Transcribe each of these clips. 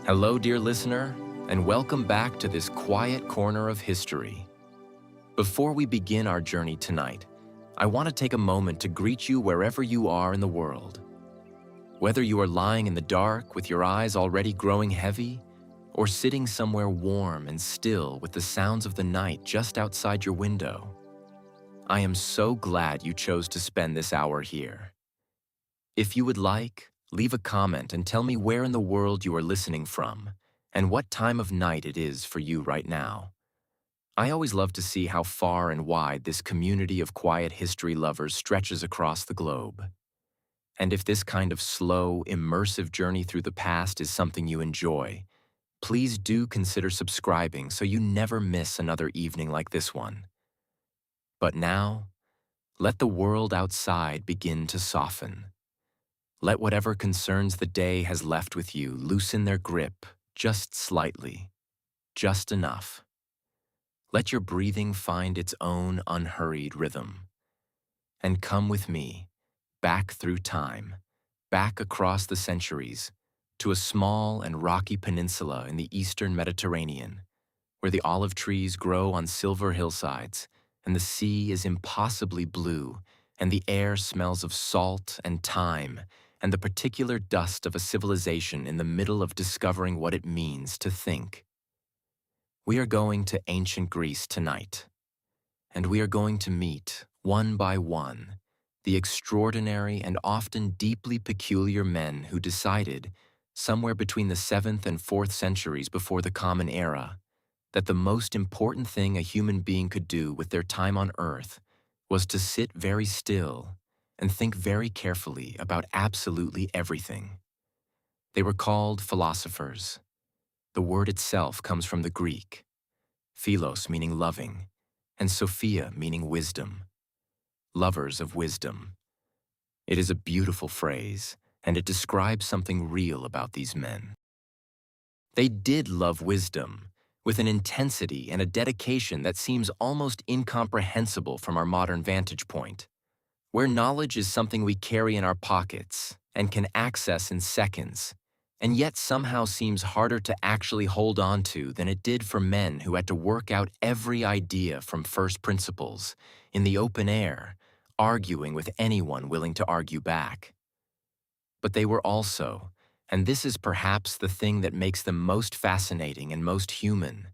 Hello, dear listener, and welcome back to this quiet corner of history. Before we begin our journey tonight, I want to take a moment to greet you wherever you are in the world. Whether you are lying in the dark with your eyes already growing heavy, or sitting somewhere warm and still with the sounds of the night just outside your window, I am so glad you chose to spend this hour here. If you would like, leave a comment and tell me where in the world you are listening from and what time of night it is for you right now. I always love to see how far and wide this community of quiet history lovers stretches across the globe. And if this kind of slow, immersive journey through the past is something you enjoy, please do consider subscribing so you never miss another evening like this one. But now, let the world outside begin to soften. Let whatever concerns the day has left with you loosen their grip just slightly, just enough. Let your breathing find its own unhurried rhythm. And come with me, back through time, back across the centuries, to a small and rocky peninsula in the eastern Mediterranean, where the olive trees grow on silver hillsides, and the sea is impossibly blue, and the air smells of salt and thyme, and the particular dust of a civilization in the middle of discovering what it means to think. We are going to ancient Greece tonight, and we are going to meet, one by one, the extraordinary and often deeply peculiar men who decided, somewhere between the 7th and 4th centuries before the Common Era, that the most important thing a human being could do with their time on Earth was to sit very still and think very carefully about absolutely everything. They were called philosophers. The word itself comes from the Greek, philos meaning loving, and sophia meaning wisdom. Lovers of wisdom. It is a beautiful phrase, and it describes something real about these men. They did love wisdom, with an intensity and a dedication that seems almost incomprehensible from our modern vantage point. Where knowledge is something we carry in our pockets and can access in seconds, and yet somehow seems harder to actually hold on to than it did for men who had to work out every idea from first principles, in the open air, arguing with anyone willing to argue back. But they were also, and this is perhaps the thing that makes them most fascinating and most human,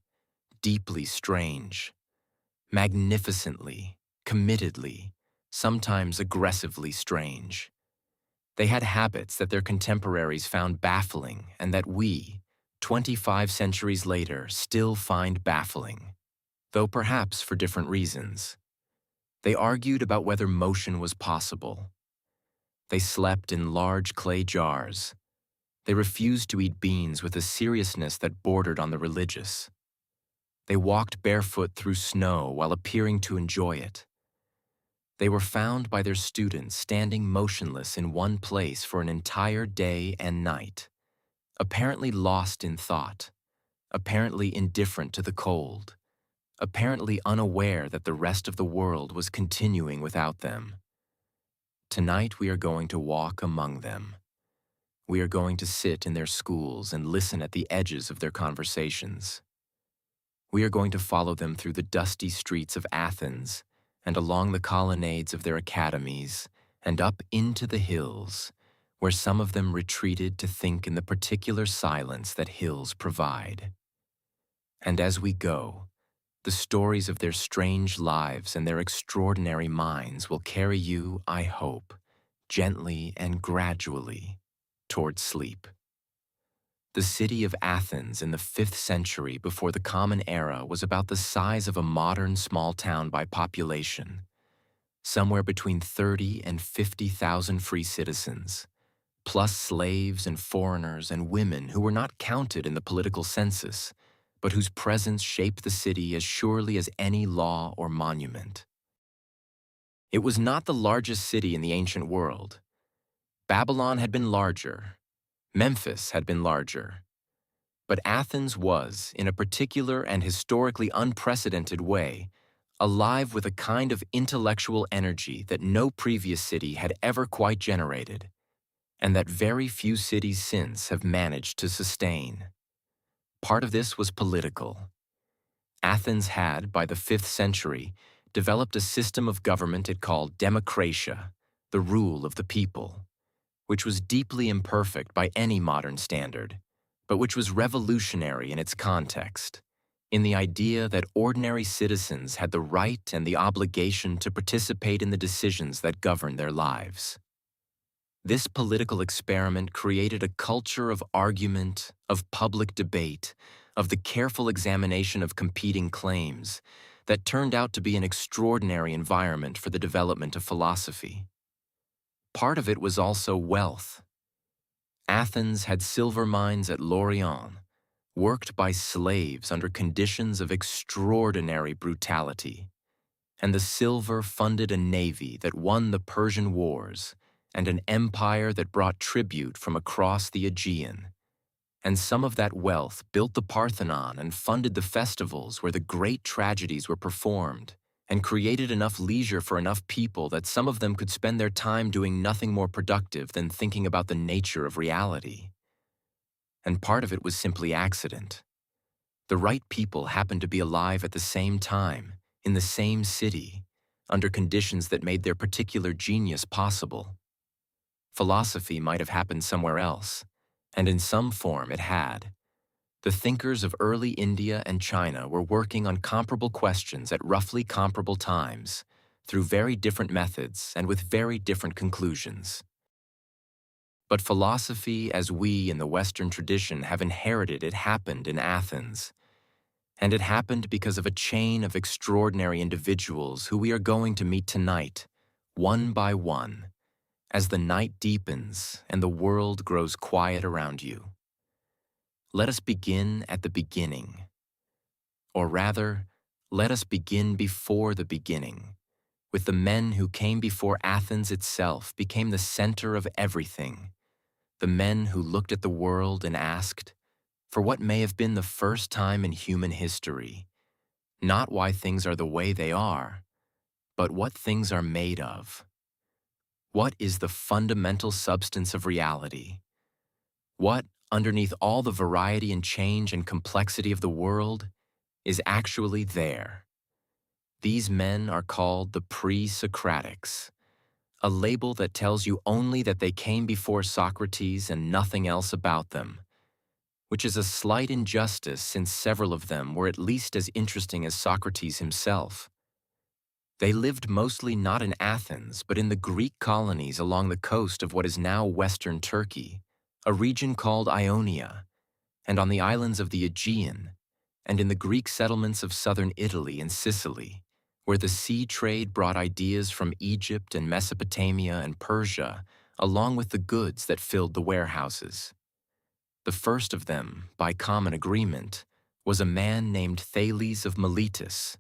deeply strange, magnificently, committedly, sometimes aggressively strange. They had habits that their contemporaries found baffling and that we, 25 centuries later, still find baffling, though perhaps for different reasons. They argued about whether motion was possible. They slept in large clay jars. They refused to eat beans with a seriousness that bordered on the religious. They walked barefoot through snow while appearing to enjoy it. They were found by their students standing motionless in one place for an entire day and night, apparently lost in thought, apparently indifferent to the cold, apparently unaware that the rest of the world was continuing without them. Tonight we are going to walk among them. We are going to sit in their schools and listen at the edges of their conversations. We are going to follow them through the dusty streets of Athens and along the colonnades of their academies and up into the hills, where some of them retreated to think in the particular silence that hills provide. And as we go, the stories of their strange lives and their extraordinary minds will carry you, I hope, gently and gradually toward sleep. The city of Athens in the 5th century before the Common Era was about the size of a modern small town by population, somewhere between 30 and 50,000 free citizens, plus slaves and foreigners and women who were not counted in the political census, but whose presence shaped the city as surely as any law or monument. It was not the largest city in the ancient world. Babylon had been larger. Memphis had been larger. But Athens was, in a particular and historically unprecedented way, alive with a kind of intellectual energy that no previous city had ever quite generated, and that very few cities since have managed to sustain. Part of this was political. Athens had, by the 5th century, developed a system of government it called democratia, the rule of the people, which was deeply imperfect by any modern standard, but which was revolutionary in its context, in the idea that ordinary citizens had the right and the obligation to participate in the decisions that govern their lives. This political experiment created a culture of argument, of public debate, of the careful examination of competing claims that turned out to be an extraordinary environment for the development of philosophy. Part of it was also wealth. Athens had silver mines at Laurion, worked by slaves under conditions of extraordinary brutality, and the silver funded a navy that won the Persian Wars and an empire that brought tribute from across the Aegean. And some of that wealth built the Parthenon and funded the festivals where the great tragedies were performed, and created enough leisure for enough people that some of them could spend their time doing nothing more productive than thinking about the nature of reality. And part of it was simply accident. The right people happened to be alive at the same time, in the same city, under conditions that made their particular genius possible. Philosophy might have happened somewhere else, and in some form it had. The thinkers of early India and China were working on comparable questions at roughly comparable times, through very different methods and with very different conclusions. But philosophy, as we in the Western tradition have inherited it, happened in Athens. And it happened because of a chain of extraordinary individuals who we are going to meet tonight, one by one, as the night deepens and the world grows quiet around you. Let us begin at the beginning. Or rather, let us begin before the beginning, with the men who came before Athens itself became the center of everything, the men who looked at the world and asked, for what may have been the first time in human history, not why things are the way they are, but what things are made of. What is the fundamental substance of reality? What, underneath all the variety and change and complexity of the world, is actually there? These men are called the pre-Socratics, a label that tells you only that they came before Socrates and nothing else about them, which is a slight injustice since several of them were at least as interesting as Socrates himself. They lived mostly not in Athens, but in the Greek colonies along the coast of what is now Western Turkey, a region called Ionia, and on the islands of the Aegean, and in the Greek settlements of southern Italy and Sicily, where the sea trade brought ideas from Egypt and Mesopotamia and Persia, along with the goods that filled the warehouses. The first of them, by common agreement, was a man named Thales of Miletus,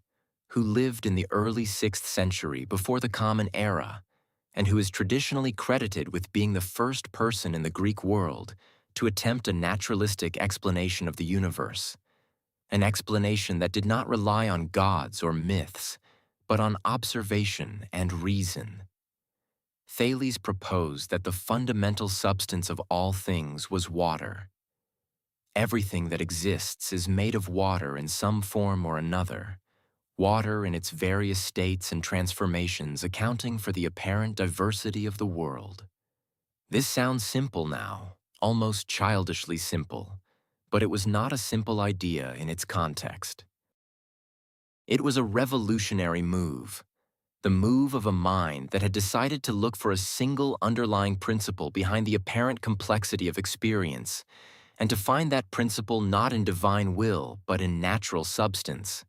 who lived in the early 6th century before the Common Era, and who is traditionally credited with being the first person in the Greek world to attempt a naturalistic explanation of the universe, an explanation that did not rely on gods or myths, but on observation and reason. Thales proposed that the fundamental substance of all things was water. Everything that exists is made of water in some form or another, water in its various states and transformations accounting for the apparent diversity of the world. This sounds simple now, almost childishly simple, but it was not a simple idea in its context. It was a revolutionary move, the move of a mind that had decided to look for a single underlying principle behind the apparent complexity of experience, and to find that principle not in divine will, but in natural substance.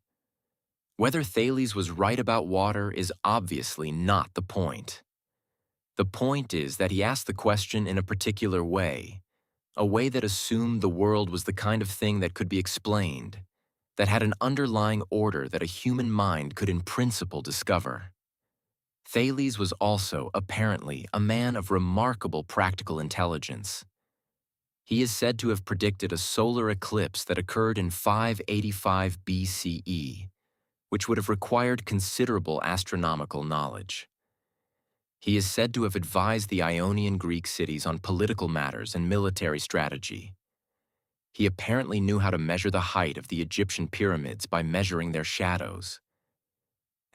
Whether Thales was right about water is obviously not the point. The point is that he asked the question in a particular way, a way that assumed the world was the kind of thing that could be explained, that had an underlying order that a human mind could in principle discover. Thales was also, apparently, a man of remarkable practical intelligence. He is said to have predicted a solar eclipse that occurred in 585 BCE, which would have required considerable astronomical knowledge. He is said to have advised the Ionian Greek cities on political matters and military strategy. He apparently knew how to measure the height of the Egyptian pyramids by measuring their shadows.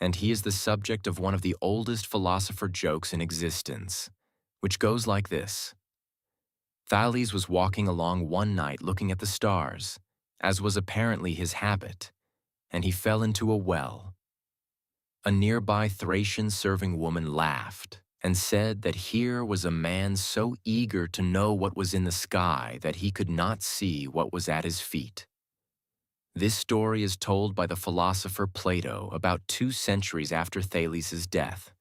And he is the subject of one of the oldest philosopher jokes in existence, which goes like this. Thales was walking along one night looking at the stars, as was apparently his habit, and he fell into a well. A nearby Thracian serving woman laughed and said that here was a man so eager to know what was in the sky that he could not see what was at his feet. This story is told by the philosopher Plato about 2 centuries after Thales' death,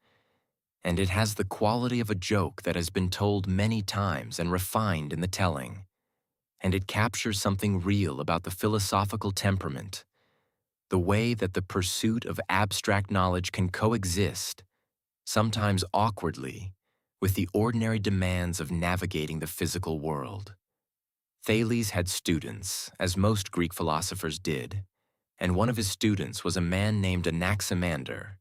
and it has the quality of a joke that has been told many times and refined in the telling, and it captures something real about the philosophical temperament, the way that the pursuit of abstract knowledge can coexist, sometimes awkwardly, with the ordinary demands of navigating the physical world. Thales had students, as most Greek philosophers did, and one of his students was a man named Anaximander,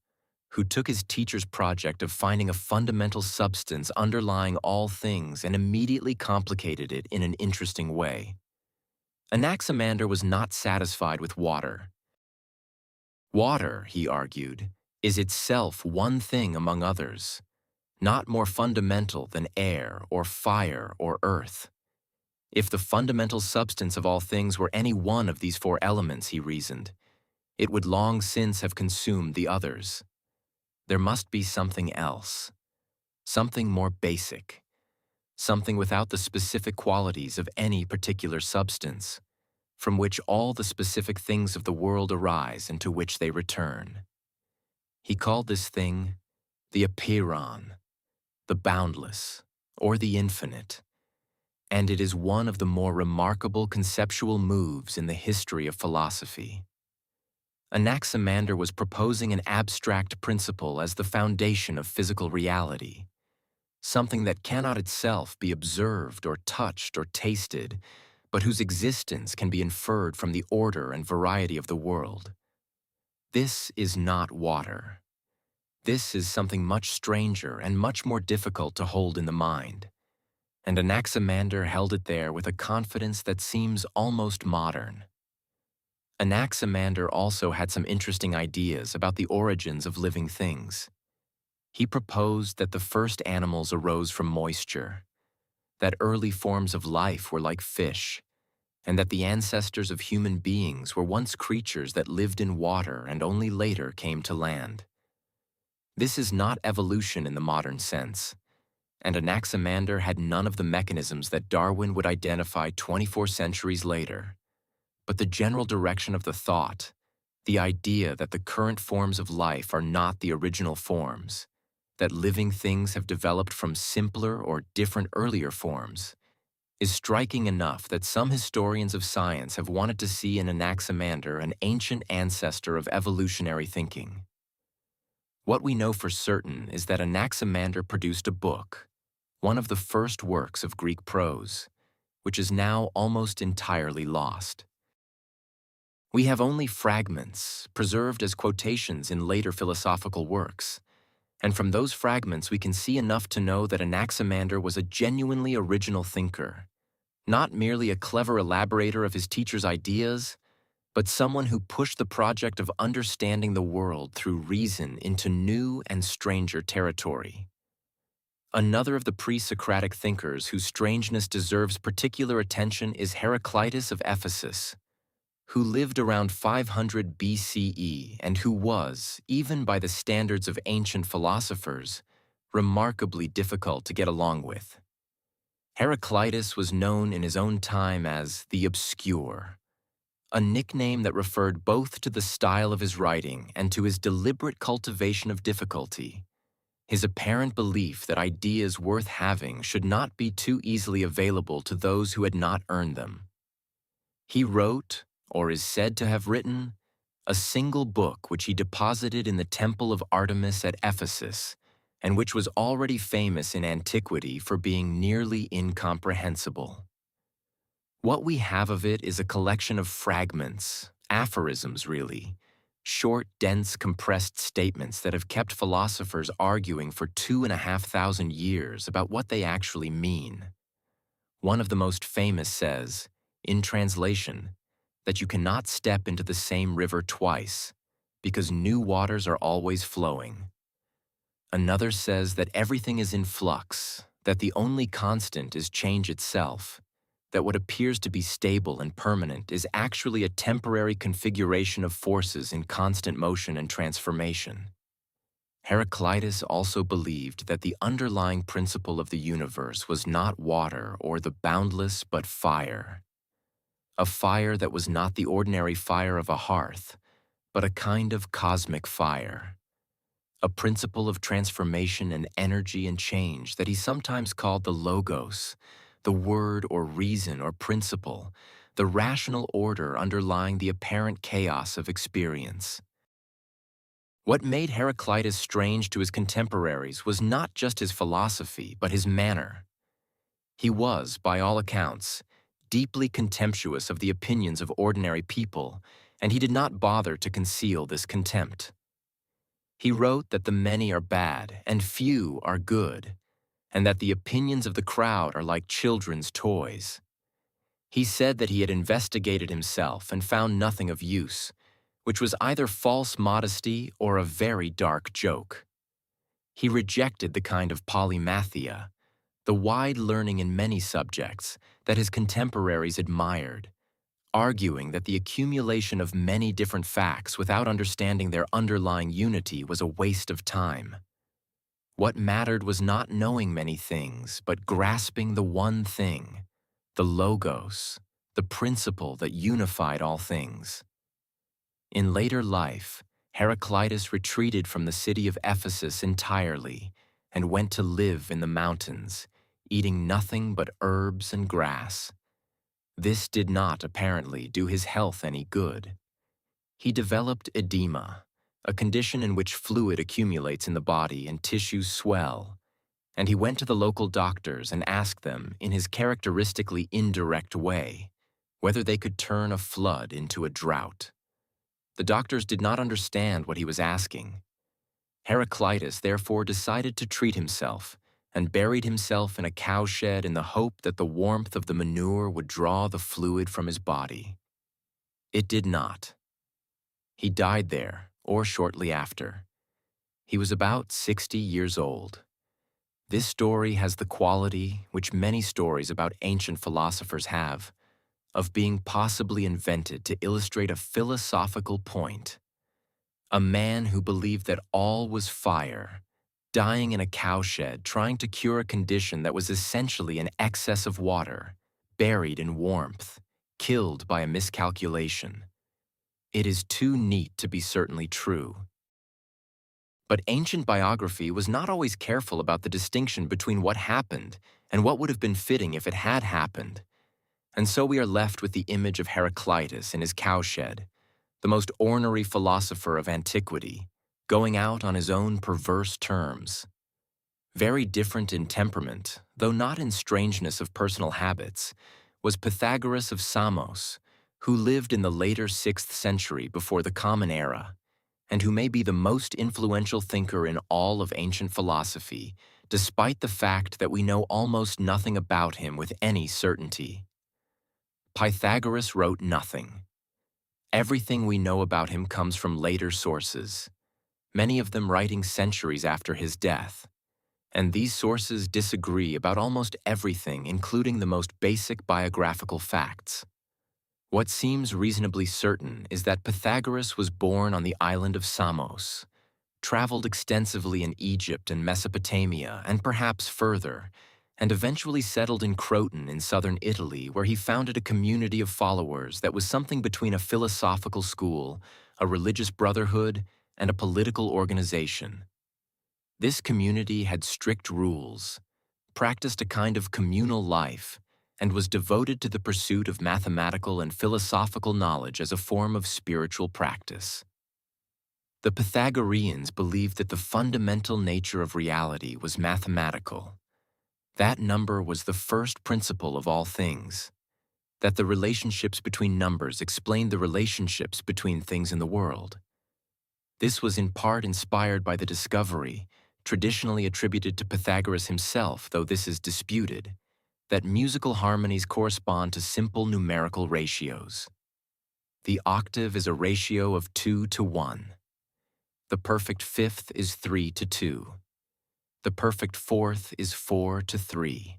who took his teacher's project of finding a fundamental substance underlying all things and immediately complicated it in an interesting way. Anaximander was not satisfied with water. Water, he argued, is itself one thing among others, not more fundamental than air or fire or earth. If the fundamental substance of all things were any one of these 4 elements, he reasoned, it would long since have consumed the others. There must be something else, something more basic, something without the specific qualities of any particular substance, from which all the specific things of the world arise and to which they return. He called this thing the apeiron, the boundless, or the infinite, and it is one of the more remarkable conceptual moves in the history of philosophy. Anaximander was proposing an abstract principle as the foundation of physical reality, something that cannot itself be observed or touched or tasted, but whose existence can be inferred from the order and variety of the world. This is not water. This is something much stranger and much more difficult to hold in the mind, and Anaximander held it there with a confidence that seems almost modern. Anaximander also had some interesting ideas about the origins of living things. He proposed that the first animals arose from moisture, that early forms of life were like fish, and that the ancestors of human beings were once creatures that lived in water and only later came to land. This is not evolution in the modern sense, and Anaximander had none of the mechanisms that Darwin would identify 24 centuries later. But the general direction of the thought, the idea that the current forms of life are not the original forms, that living things have developed from simpler or different earlier forms, is striking enough that some historians of science have wanted to see in Anaximander an ancient ancestor of evolutionary thinking. What we know for certain is that Anaximander produced a book, one of the first works of Greek prose, which is now almost entirely lost. We have only fragments, preserved as quotations in later philosophical works, and from those fragments we can see enough to know that Anaximander was a genuinely original thinker, not merely a clever elaborator of his teacher's ideas, but someone who pushed the project of understanding the world through reason into new and stranger territory. Another of the pre-Socratic thinkers whose strangeness deserves particular attention is Heraclitus of Ephesus, who lived around 500 BCE and who was, even by the standards of ancient philosophers, remarkably difficult to get along with. Heraclitus was known in his own time as the Obscure, a nickname that referred both to the style of his writing and to his deliberate cultivation of difficulty, his apparent belief that ideas worth having should not be too easily available to those who had not earned them. He wrote, or is said to have written, a single book which he deposited in the temple of Artemis at Ephesus, and which was already famous in antiquity for being nearly incomprehensible. What we have of it is a collection of fragments, aphorisms really, short, dense, compressed statements that have kept philosophers arguing for 2,500 years about what they actually mean. One of the most famous says, In translation, that you cannot step into the same river twice, because new waters are always flowing. Another says that everything is in flux, that the only constant is change itself, that what appears to be stable and permanent is actually a temporary configuration of forces in constant motion and transformation. Heraclitus also believed that the underlying principle of the universe was not water or the boundless but fire. A fire that was not the ordinary fire of a hearth, but a kind of cosmic fire. A principle of transformation and energy and change that he sometimes called the logos, the word or reason or principle, the rational order underlying the apparent chaos of experience. What made Heraclitus strange to his contemporaries was not just his philosophy, but his manner. He was, by all accounts, deeply contemptuous of the opinions of ordinary people, and he did not bother to conceal this contempt. He wrote that the many are bad and few are good, and that the opinions of the crowd are like children's toys. He said that he had investigated himself and found nothing of use, which was either false modesty or a very dark joke. He rejected the kind of polymathia, the wide learning in many subjects that his contemporaries admired, arguing that the accumulation of many different facts without understanding their underlying unity was a waste of time. What mattered was not knowing many things, but grasping the one thing, the logos, the principle that unified all things. In later life, Heraclitus retreated from the city of Ephesus entirely and went to live in the mountains, eating nothing but herbs and grass. This did not, apparently, do his health any good. He developed edema, a condition in which fluid accumulates in the body and tissues swell, and he went to the local doctors and asked them, in his characteristically indirect way, whether they could turn a flood into a drought. The doctors did not understand what he was asking. Heraclitus therefore decided to treat himself and buried himself in a cowshed in the hope that the warmth of the manure would draw the fluid from his body. It did not. He died there, or shortly after. He was about 60 years old. This story has the quality, which many stories about ancient philosophers have, of being possibly invented to illustrate a philosophical point. A man who believed that all was fire, dying in a cowshed trying to cure a condition that was essentially an excess of water, buried in warmth, killed by a miscalculation. It is too neat to be certainly true. But ancient biography was not always careful about the distinction between what happened and what would have been fitting if it had happened. And so we are left with the image of Heraclitus in his cowshed, the most ornery philosopher of antiquity, going out on his own perverse terms. Very different in temperament, though not in strangeness of personal habits, was Pythagoras of Samos, who lived in the later 6th century before the Common Era, and who may be the most influential thinker in all of ancient philosophy, despite the fact that we know almost nothing about him with any certainty. Pythagoras wrote nothing. Everything we know about him comes from later sources, many of them writing centuries after his death. And these sources disagree about almost everything, including the most basic biographical facts. What seems reasonably certain is that Pythagoras was born on the island of Samos, traveled extensively in Egypt and Mesopotamia and perhaps further, and eventually settled in Croton in southern Italy, where he founded a community of followers that was something between a philosophical school, a religious brotherhood, and a political organization. This community had strict rules, practiced a kind of communal life, and was devoted to the pursuit of mathematical and philosophical knowledge as a form of spiritual practice. The Pythagoreans believed that the fundamental nature of reality was mathematical. That number was the first principle of all things, that the relationships between numbers explained the relationships between things in the world. This was in part inspired by the discovery, traditionally attributed to Pythagoras himself, though this is disputed, that musical harmonies correspond to simple numerical ratios. The octave is a ratio of 2 to 1. The perfect fifth is 3 to 2. The perfect fourth is 4 to 3.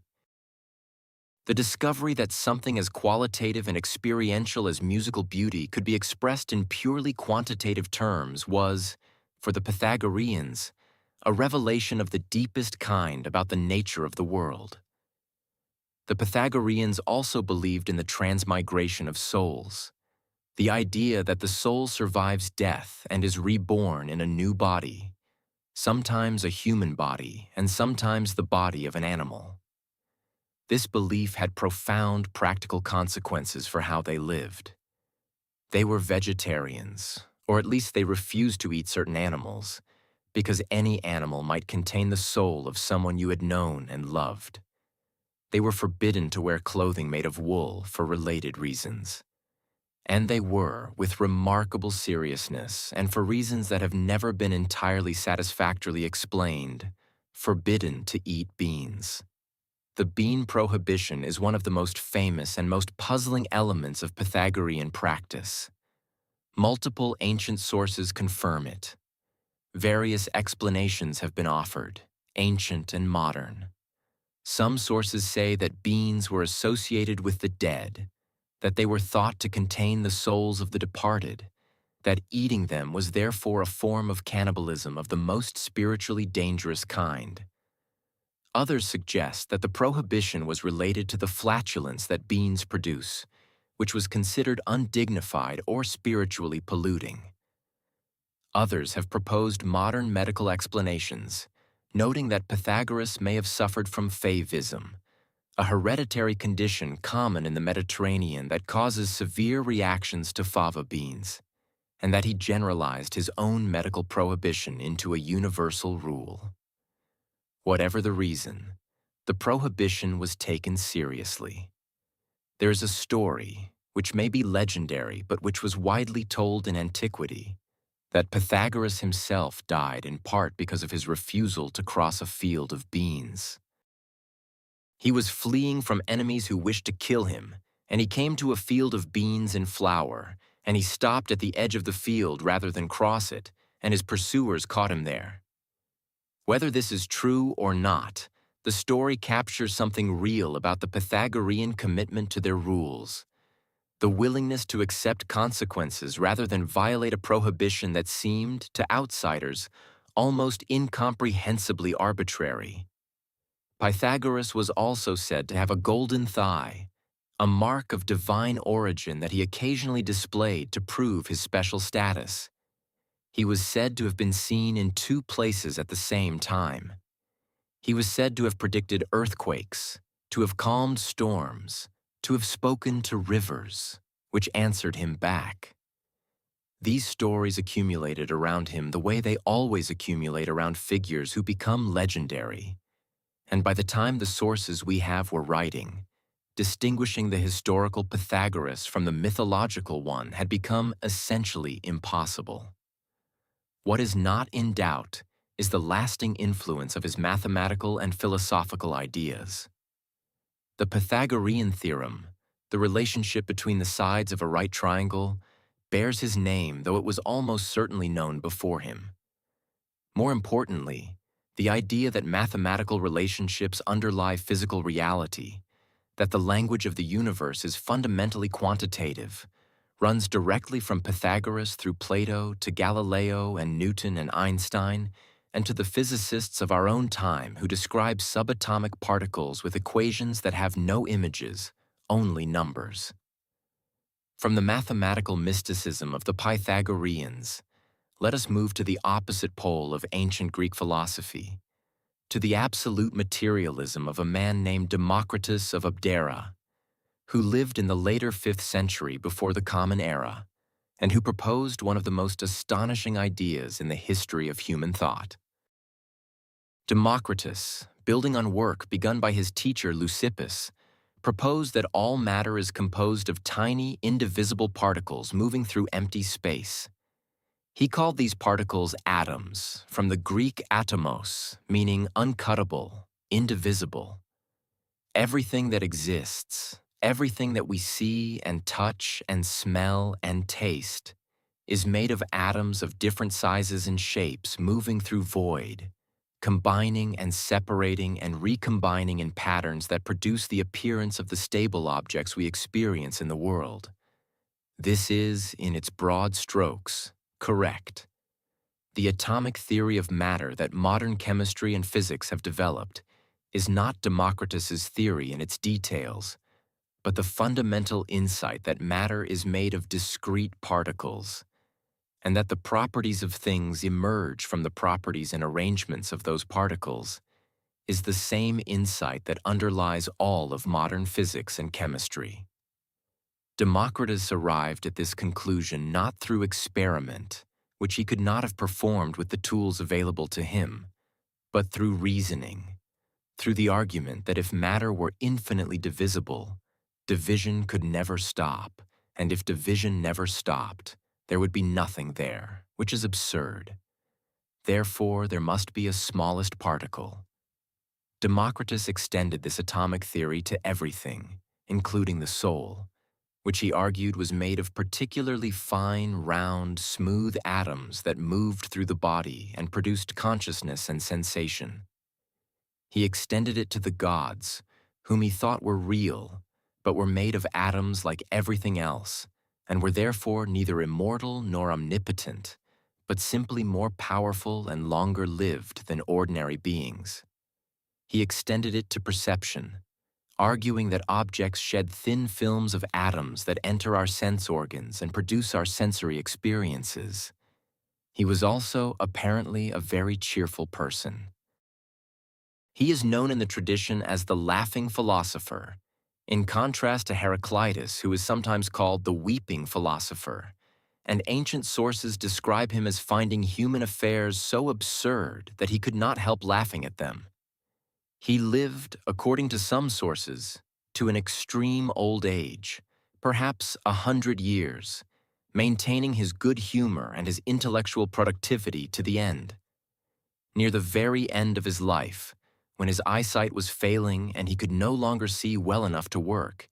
The discovery that something as qualitative and experiential as musical beauty could be expressed in purely quantitative terms was, for the Pythagoreans, a revelation of the deepest kind about the nature of the world. The Pythagoreans also believed in the transmigration of souls, the idea that the soul survives death and is reborn in a new body, sometimes a human body and sometimes the body of an animal. This belief had profound practical consequences for how they lived. They were vegetarians, or at least they refused to eat certain animals, because any animal might contain the soul of someone you had known and loved. They were forbidden to wear clothing made of wool for related reasons. And they were, with remarkable seriousness and for reasons that have never been entirely satisfactorily explained, forbidden to eat beans. The bean prohibition is one of the most famous and most puzzling elements of Pythagorean practice. Multiple ancient sources confirm it. Various explanations have been offered, ancient and modern. Some sources say that beans were associated with the dead, that they were thought to contain the souls of the departed, that eating them was therefore a form of cannibalism of the most spiritually dangerous kind. Others suggest that the prohibition was related to the flatulence that beans produce, which was considered undignified or spiritually polluting. Others have proposed modern medical explanations, noting that Pythagoras may have suffered from favism, a hereditary condition common in the Mediterranean that causes severe reactions to fava beans, and that he generalized his own medical prohibition into a universal rule. Whatever the reason, the prohibition was taken seriously. There is a story, which may be legendary but which was widely told in antiquity, that Pythagoras himself died in part because of his refusal to cross a field of beans. He was fleeing from enemies who wished to kill him, and he came to a field of beans in flower, and he stopped at the edge of the field rather than cross it, and his pursuers caught him there. Whether this is true or not, the story captures something real about the Pythagorean commitment to their rules, the willingness to accept consequences rather than violate a prohibition that seemed, to outsiders, almost incomprehensibly arbitrary. Pythagoras was also said to have a golden thigh, a mark of divine origin that he occasionally displayed to prove his special status. He was said to have been seen in 2 places at the same time. He was said to have predicted earthquakes, to have calmed storms, to have spoken to rivers, which answered him back. These stories accumulated around him the way they always accumulate around figures who become legendary. And by the time the sources we have were writing, distinguishing the historical Pythagoras from the mythological one had become essentially impossible. What is not in doubt is the lasting influence of his mathematical and philosophical ideas. The Pythagorean theorem, the relationship between the sides of a right triangle, bears his name, though it was almost certainly known before him. More importantly, the idea that mathematical relationships underlie physical reality, that the language of the universe is fundamentally quantitative, runs directly from Pythagoras through Plato to Galileo and Newton and Einstein, and to the physicists of our own time who describe subatomic particles with equations that have no images, only numbers. From the mathematical mysticism of the Pythagoreans, let us move to the opposite pole of ancient Greek philosophy, to the absolute materialism of a man named Democritus of Abdera, who lived in the later 5th century before the Common Era, and who proposed one of the most astonishing ideas in the history of human thought. Democritus, building on work begun by his teacher Leucippus, proposed that all matter is composed of tiny, indivisible particles moving through empty space. He called these particles atoms, from the Greek atomos, meaning uncuttable, indivisible. Everything that exists, everything that we see and touch and smell and taste, is made of atoms of different sizes and shapes moving through void, combining and separating and recombining in patterns that produce the appearance of the stable objects we experience in the world. This is, in its broad strokes, correct. The atomic theory of matter that modern chemistry and physics have developed is not Democritus's theory in its details, but the fundamental insight that matter is made of discrete particles, and that the properties of things emerge from the properties and arrangements of those particles, is the same insight that underlies all of modern physics and chemistry. Democritus arrived at this conclusion not through experiment, which he could not have performed with the tools available to him, but through reasoning, through the argument that if matter were infinitely divisible, division could never stop, and if division never stopped, there would be nothing there, which is absurd. Therefore, there must be a smallest particle. Democritus extended this atomic theory to everything, including the soul, which he argued was made of particularly fine, round, smooth atoms that moved through the body and produced consciousness and sensation. He extended it to the gods, whom he thought were real, but were made of atoms like everything else, and were therefore neither immortal nor omnipotent, but simply more powerful and longer-lived than ordinary beings. He extended it to perception, arguing that objects shed thin films of atoms that enter our sense organs and produce our sensory experiences. He was also, apparently, a very cheerful person. He is known in the tradition as the laughing philosopher, in contrast to Heraclitus, who is sometimes called the weeping philosopher, and ancient sources describe him as finding human affairs so absurd that he could not help laughing at them. He lived, according to some sources, to an extreme old age, perhaps 100 years, maintaining his good humor and his intellectual productivity to the end. Near the very end of his life, when his eyesight was failing and he could no longer see well enough to work,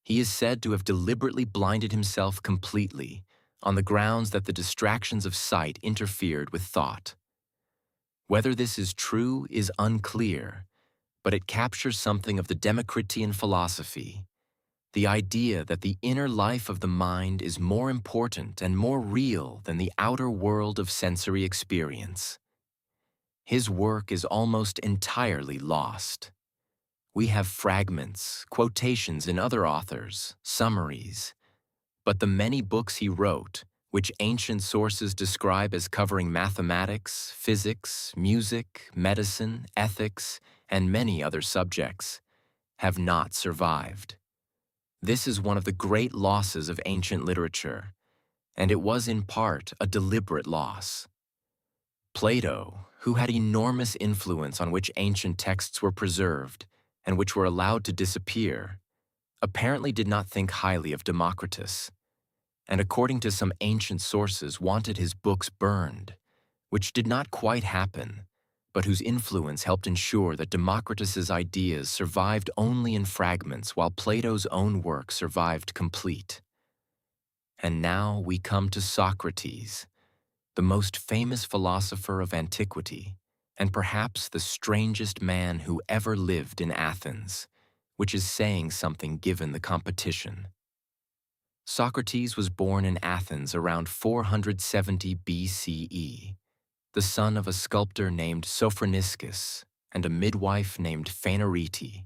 he is said to have deliberately blinded himself completely on the grounds that the distractions of sight interfered with thought. Whether this is true is unclear, but it captures something of the Democritean philosophy, the idea that the inner life of the mind is more important and more real than the outer world of sensory experience. His work is almost entirely lost. We have fragments, quotations in other authors, summaries, but the many books he wrote, which ancient sources describe as covering mathematics, physics, music, medicine, ethics, and many other subjects, have not survived. This is one of the great losses of ancient literature, and it was in part a deliberate loss. Plato, who had enormous influence on which ancient texts were preserved and which were allowed to disappear, apparently did not think highly of Democritus, and according to some ancient sources wanted his books burned, which did not quite happen, but whose influence helped ensure that Democritus's ideas survived only in fragments while Plato's own work survived complete. And now we come to Socrates, the most famous philosopher of antiquity, and perhaps the strangest man who ever lived in Athens, which is saying something given the competition. Socrates was born in Athens around 470 BCE, the son of a sculptor named Sophroniscus and a midwife named Phanerete.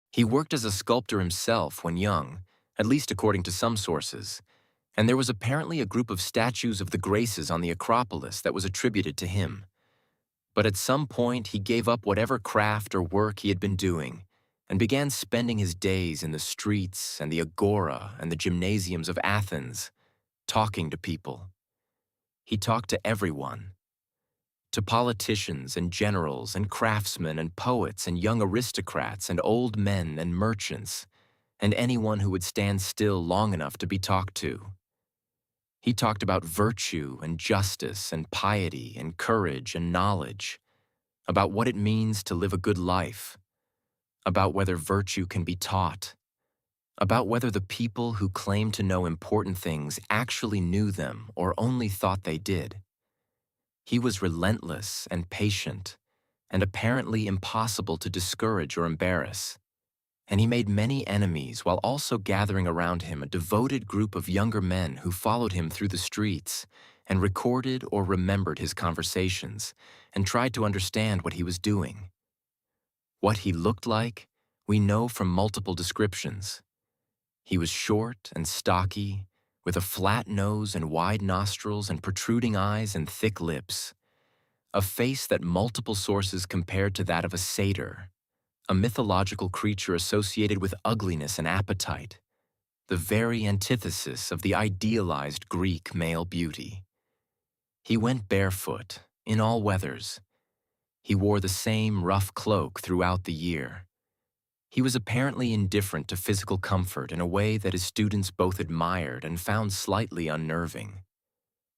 He worked as a sculptor himself when young, at least according to some sources, and there was apparently a group of statues of the Graces on the Acropolis that was attributed to him. But at some point he gave up whatever craft or work he had been doing and began spending his days in the streets and the agora and the gymnasiums of Athens, talking to people. He talked to everyone, to politicians and generals and craftsmen and poets and young aristocrats and old men and merchants, and anyone who would stand still long enough to be talked to. He talked about virtue and justice and piety and courage and knowledge, about what it means to live a good life, about whether virtue can be taught, about whether the people who claim to know important things actually knew them or only thought they did. He was relentless and patient, and apparently impossible to discourage or embarrass. And he made many enemies while also gathering around him a devoted group of younger men who followed him through the streets and recorded or remembered his conversations and tried to understand what he was doing. What he looked like, we know from multiple descriptions. He was short and stocky, with a flat nose and wide nostrils and protruding eyes and thick lips, a face that multiple sources compared to that of a satyr, a mythological creature associated with ugliness and appetite, the very antithesis of the idealized Greek male beauty. He went barefoot, in all weathers. He wore the same rough cloak throughout the year. He was apparently indifferent to physical comfort in a way that his students both admired and found slightly unnerving.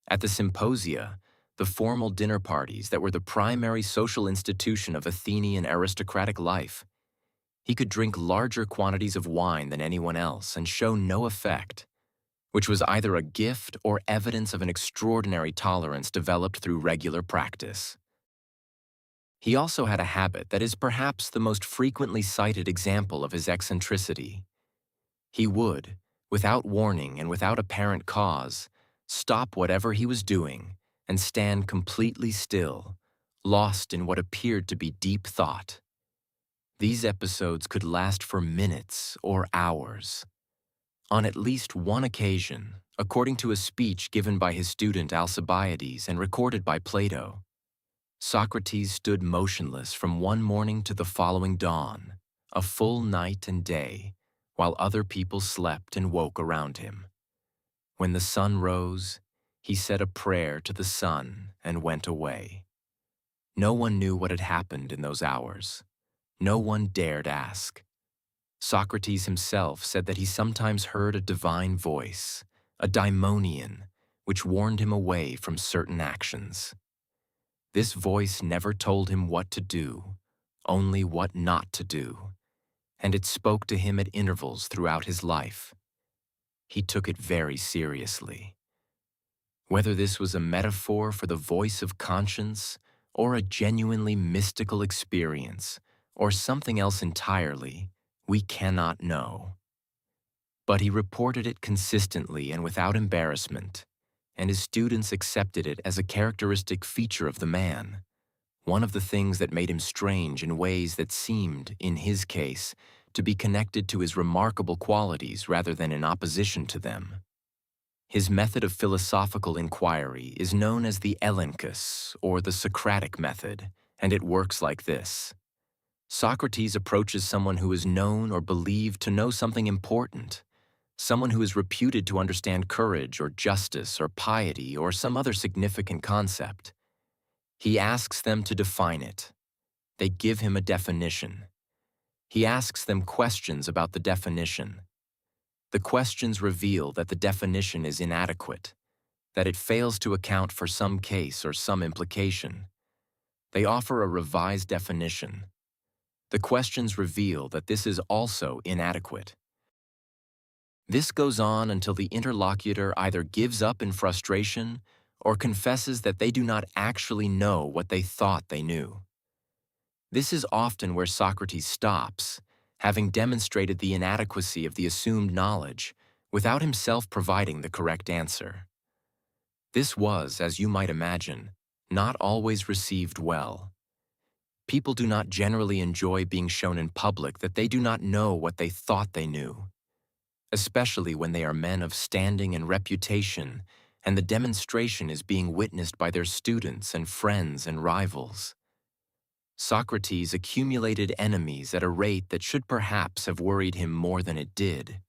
At the symposia, the formal dinner parties that were the primary social institution of Athenian aristocratic life, he could drink larger quantities of wine than anyone else and show no effect, which was either a gift or evidence of an extraordinary tolerance developed through regular practice. He also had a habit that is perhaps the most frequently cited example of his eccentricity. He would, without warning and without apparent cause, stop whatever he was doing and stand completely still, lost in what appeared to be deep thought. These episodes could last for minutes or hours. On at least one occasion, according to a speech given by his student Alcibiades and recorded by Plato, Socrates stood motionless from one morning to the following dawn, a full night and day, while other people slept and woke around him. When the sun rose, he said a prayer to the sun and went away. No one knew what had happened in those hours. No one dared ask. Socrates himself said that he sometimes heard a divine voice, a daimonion, which warned him away from certain actions. This voice never told him what to do, only what not to do, and it spoke to him at intervals throughout his life. He took it very seriously. Whether this was a metaphor for the voice of conscience, or a genuinely mystical experience, or something else entirely, we cannot know. But he reported it consistently and without embarrassment, and his students accepted it as a characteristic feature of the man, one of the things that made him strange in ways that seemed, in his case, to be connected to his remarkable qualities rather than in opposition to them. His method of philosophical inquiry is known as the elenchus, or the Socratic method, and it works like this. Socrates approaches someone who is known or believed to know something important, someone who is reputed to understand courage or justice or piety or some other significant concept. He asks them to define it. They give him a definition. He asks them questions about the definition. The questions reveal that the definition is inadequate, that it fails to account for some case or some implication. They offer a revised definition. The questions reveal that this is also inadequate. This goes on until the interlocutor either gives up in frustration or confesses that they do not actually know what they thought they knew. This is often where Socrates stops, having demonstrated the inadequacy of the assumed knowledge without himself providing the correct answer. This was, as you might imagine, not always received well. People do not generally enjoy being shown in public that they do not know what they thought they knew, especially when they are men of standing and reputation, and the demonstration is being witnessed by their students and friends and rivals. Socrates accumulated enemies at a rate that should perhaps have worried him more than it did.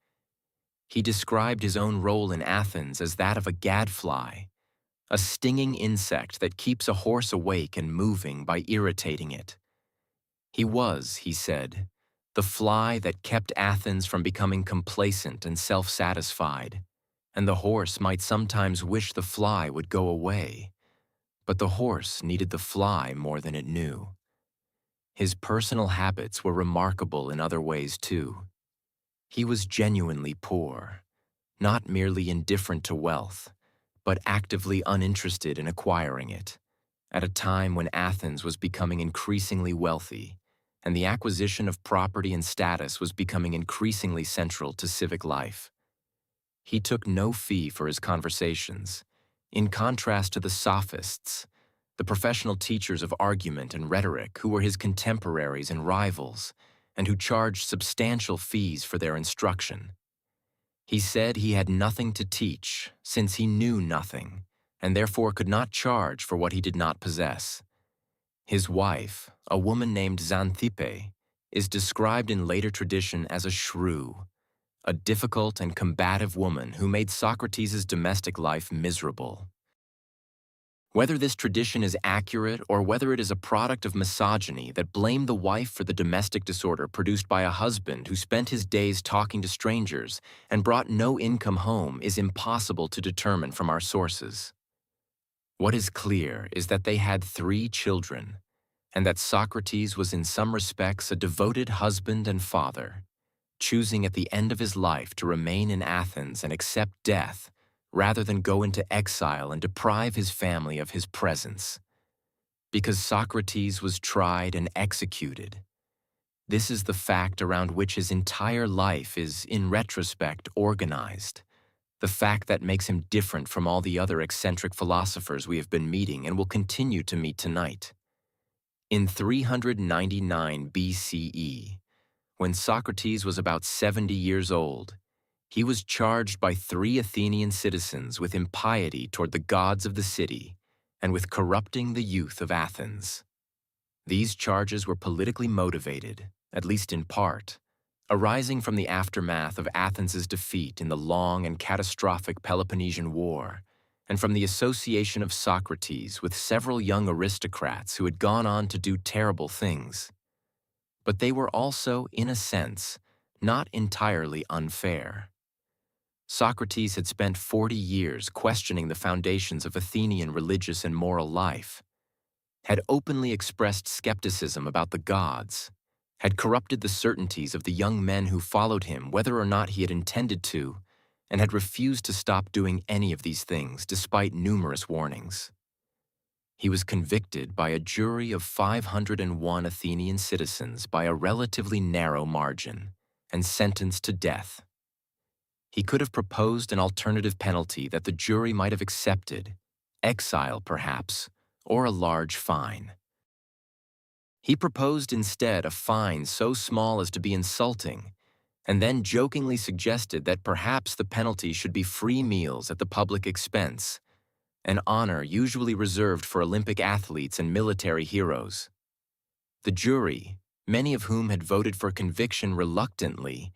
He described his own role in Athens as that of a gadfly, a stinging insect that keeps a horse awake and moving by irritating it. He was, he said, the fly that kept Athens from becoming complacent and self-satisfied, and the horse might sometimes wish the fly would go away, but the horse needed the fly more than it knew. His personal habits were remarkable in other ways too. He was genuinely poor, not merely indifferent to wealth, but actively uninterested in acquiring it, at a time when Athens was becoming increasingly wealthy, and the acquisition of property and status was becoming increasingly central to civic life. He took no fee for his conversations, in contrast to the sophists, the professional teachers of argument and rhetoric who were his contemporaries and rivals, and who charged substantial fees for their instruction. He said he had nothing to teach, since he knew nothing, and therefore could not charge for what he did not possess. His wife, a woman named Xanthippe, is described in later tradition as a shrew, a difficult and combative woman who made Socrates' domestic life miserable. Whether this tradition is accurate or whether it is a product of misogyny that blamed the wife for the domestic disorder produced by a husband who spent his days talking to strangers and brought no income home is impossible to determine from our sources. What is clear is that they had 3 children, and that Socrates was in some respects a devoted husband and father, choosing at the end of his life to remain in Athens and accept death rather than go into exile and deprive his family of his presence. Because Socrates was tried and executed. This is the fact around which his entire life is, in retrospect, organized. The fact that makes him different from all the other eccentric philosophers we have been meeting and will continue to meet tonight. In 399 BCE, when Socrates was about 70 years old, he was charged by 3 Athenian citizens with impiety toward the gods of the city and with corrupting the youth of Athens. These charges were politically motivated, at least in part, arising from the aftermath of Athens' defeat in the long and catastrophic Peloponnesian War, and from the association of Socrates with several young aristocrats who had gone on to do terrible things. But they were also, in a sense, not entirely unfair. Socrates had spent 40 years questioning the foundations of Athenian religious and moral life, had openly expressed skepticism about the gods, had corrupted the certainties of the young men who followed him whether or not he had intended to, and had refused to stop doing any of these things despite numerous warnings. He was convicted by a jury of 501 Athenian citizens by a relatively narrow margin and sentenced to death. He could have proposed an alternative penalty that the jury might have accepted, exile perhaps, or a large fine. He proposed instead a fine so small as to be insulting, and then jokingly suggested that perhaps the penalty should be free meals at the public expense, an honor usually reserved for Olympic athletes and military heroes. The jury, many of whom had voted for conviction reluctantly,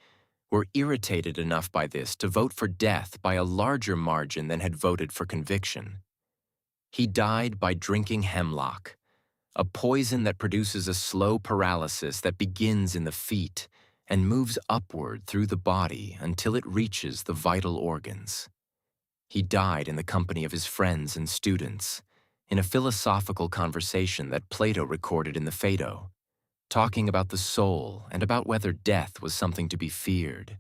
were irritated enough by this to vote for death by a larger margin than had voted for conviction. He died by drinking hemlock, a poison that produces a slow paralysis that begins in the feet and moves upward through the body until it reaches the vital organs. He died in the company of his friends and students, in a philosophical conversation that Plato recorded in the Phaedo, talking about the soul and about whether death was something to be feared.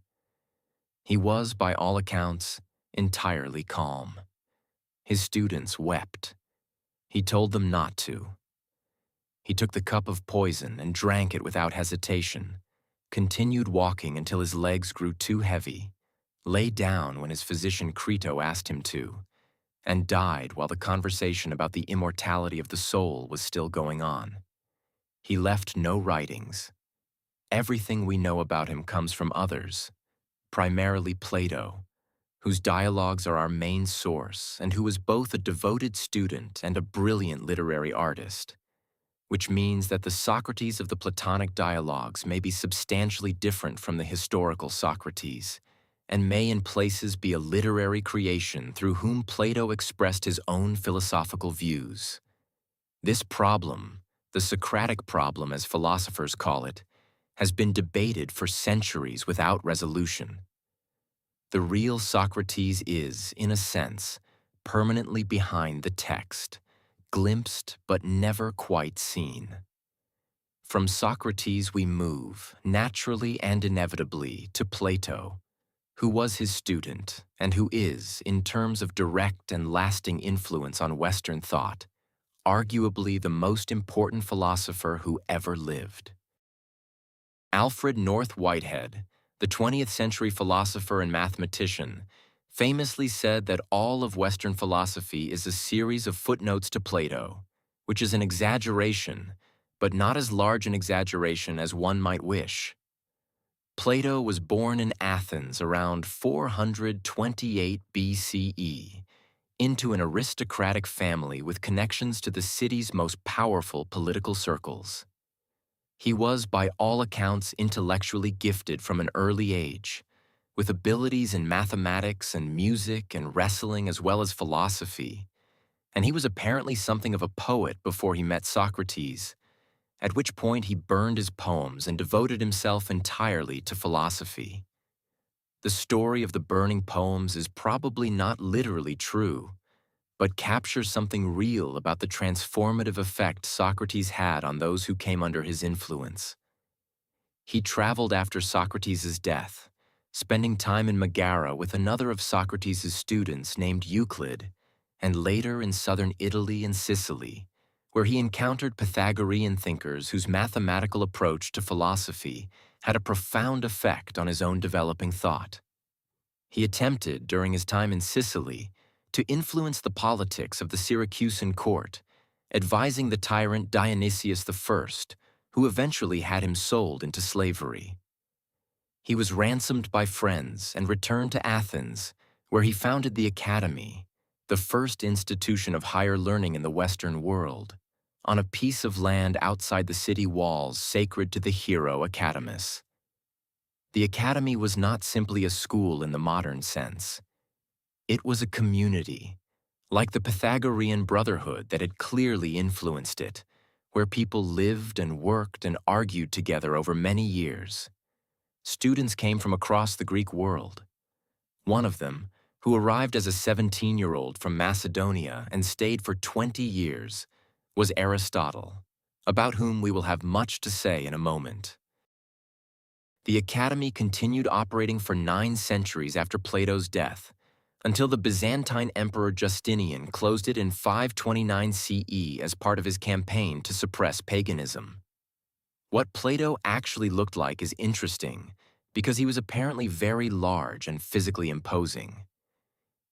He was, by all accounts, entirely calm. His students wept. He told them not to. He took the cup of poison and drank it without hesitation, continued walking until his legs grew too heavy, lay down when his physician Crito asked him to, and died while the conversation about the immortality of the soul was still going on. He left no writings. Everything we know about him comes from others, primarily Plato, whose dialogues are our main source and who was both a devoted student and a brilliant literary artist, which means that the Socrates of the Platonic dialogues may be substantially different from the historical Socrates, and may in places be a literary creation through whom Plato expressed his own philosophical views. This problem, the Socratic problem as philosophers call it, has been debated for centuries without resolution. The real Socrates is, in a sense, permanently behind the text, glimpsed but never quite seen. From Socrates we move, naturally and inevitably, to Plato, who was his student and who is, in terms of direct and lasting influence on Western thought, arguably the most important philosopher who ever lived. Alfred North Whitehead, the 20th century philosopher and mathematician, famously said that all of Western philosophy is a series of footnotes to Plato, which is an exaggeration, but not as large an exaggeration as one might wish. Plato was born in Athens around 428 BCE into an aristocratic family with connections to the city's most powerful political circles. He was, by all accounts, intellectually gifted from an early age, with abilities in mathematics and music and wrestling as well as philosophy, and he was apparently something of a poet before he met Socrates, at which point he burned his poems and devoted himself entirely to philosophy. The story of the burning poems is probably not literally true, but captures something real about the transformative effect Socrates had on those who came under his influence. He traveled after Socrates' death, spending time in Megara with another of Socrates' students named Euclid, and later in southern Italy and Sicily, where he encountered Pythagorean thinkers whose mathematical approach to philosophy had a profound effect on his own developing thought. He attempted, during his time in Sicily, to influence the politics of the Syracusan court, advising the tyrant Dionysius I, who eventually had him sold into slavery. He was ransomed by friends and returned to Athens, where he founded the Academy, the first institution of higher learning in the Western world, on a piece of land outside the city walls sacred to the hero Academus. The Academy was not simply a school in the modern sense. It was a community, like the Pythagorean Brotherhood that had clearly influenced it, where people lived and worked and argued together over many years. Students came from across the Greek world. One of them, who arrived as a 17-year-old from Macedonia and stayed for 20 years, was Aristotle, about whom we will have much to say in a moment. The Academy continued operating for 9 centuries after Plato's death, until the Byzantine Emperor Justinian closed it in 529 CE as part of his campaign to suppress paganism. What Plato actually looked like is interesting because he was apparently very large and physically imposing.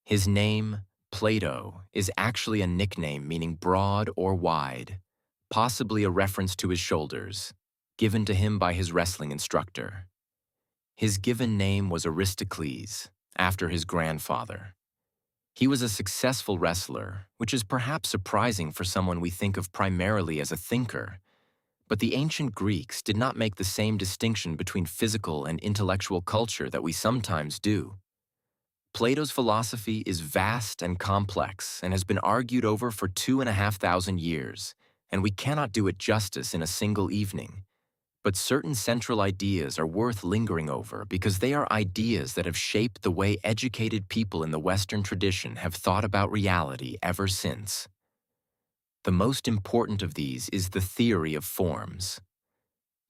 His name, Plato, is actually a nickname meaning broad or wide, possibly a reference to his shoulders, given to him by his wrestling instructor. His given name was Aristocles, after his grandfather. He was a successful wrestler, which is perhaps surprising for someone we think of primarily as a thinker, but the ancient Greeks did not make the same distinction between physical and intellectual culture that we sometimes do. Plato's philosophy is vast and complex and has been argued over for 2,500 years, and we cannot do it justice in a single evening. But certain central ideas are worth lingering over because they are ideas that have shaped the way educated people in the Western tradition have thought about reality ever since. The most important of these is the theory of forms.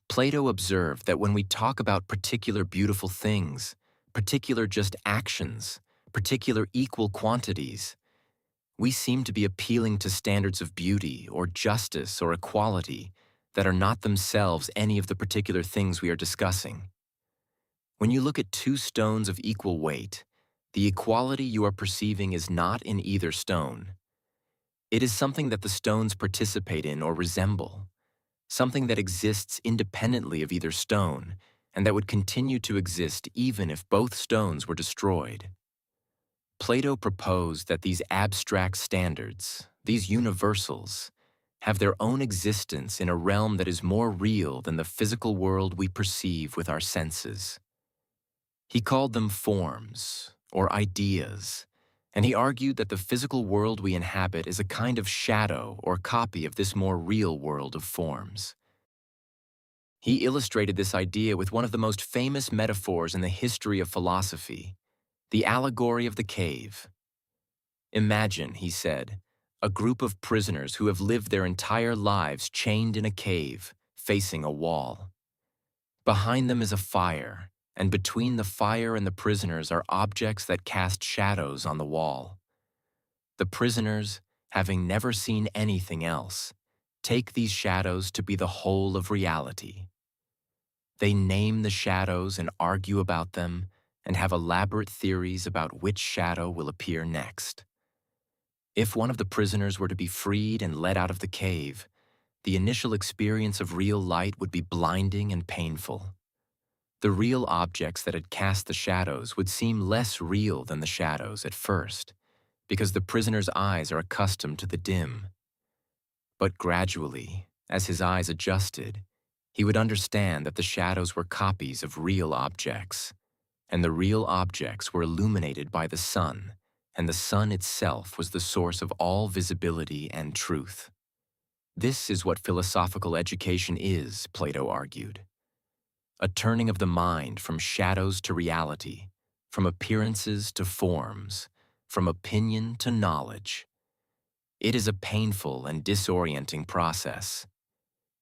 Plato observed that when we talk about particular beautiful things, particular just actions, particular equal quantities, we seem to be appealing to standards of beauty or justice or equality that are not themselves any of the particular things we are discussing. When you look at 2 stones of equal weight, the equality you are perceiving is not in either stone. It is something that the stones participate in or resemble, something that exists independently of either stone and that would continue to exist even if both stones were destroyed. Plato proposed that these abstract standards, these universals, have their own existence in a realm that is more real than the physical world we perceive with our senses. He called them forms, or ideas, and he argued that the physical world we inhabit is a kind of shadow or copy of this more real world of forms. He illustrated this idea with one of the most famous metaphors in the history of philosophy, the allegory of the cave. Imagine, he said, a group of prisoners who have lived their entire lives chained in a cave, facing a wall. Behind them is a fire, and between the fire and the prisoners are objects that cast shadows on the wall. The prisoners, having never seen anything else, take these shadows to be the whole of reality. They name the shadows and argue about them and have elaborate theories about which shadow will appear next. If one of the prisoners were to be freed and let out of the cave, the initial experience of real light would be blinding and painful. The real objects that had cast the shadows would seem less real than the shadows at first, because the prisoner's eyes are accustomed to the dim. But gradually, as his eyes adjusted, he would understand that the shadows were copies of real objects, and the real objects were illuminated by the sun, and the sun itself was the source of all visibility and truth. This is what philosophical education is, Plato argued. A turning of the mind from shadows to reality, from appearances to forms, from opinion to knowledge. It is a painful and disorienting process.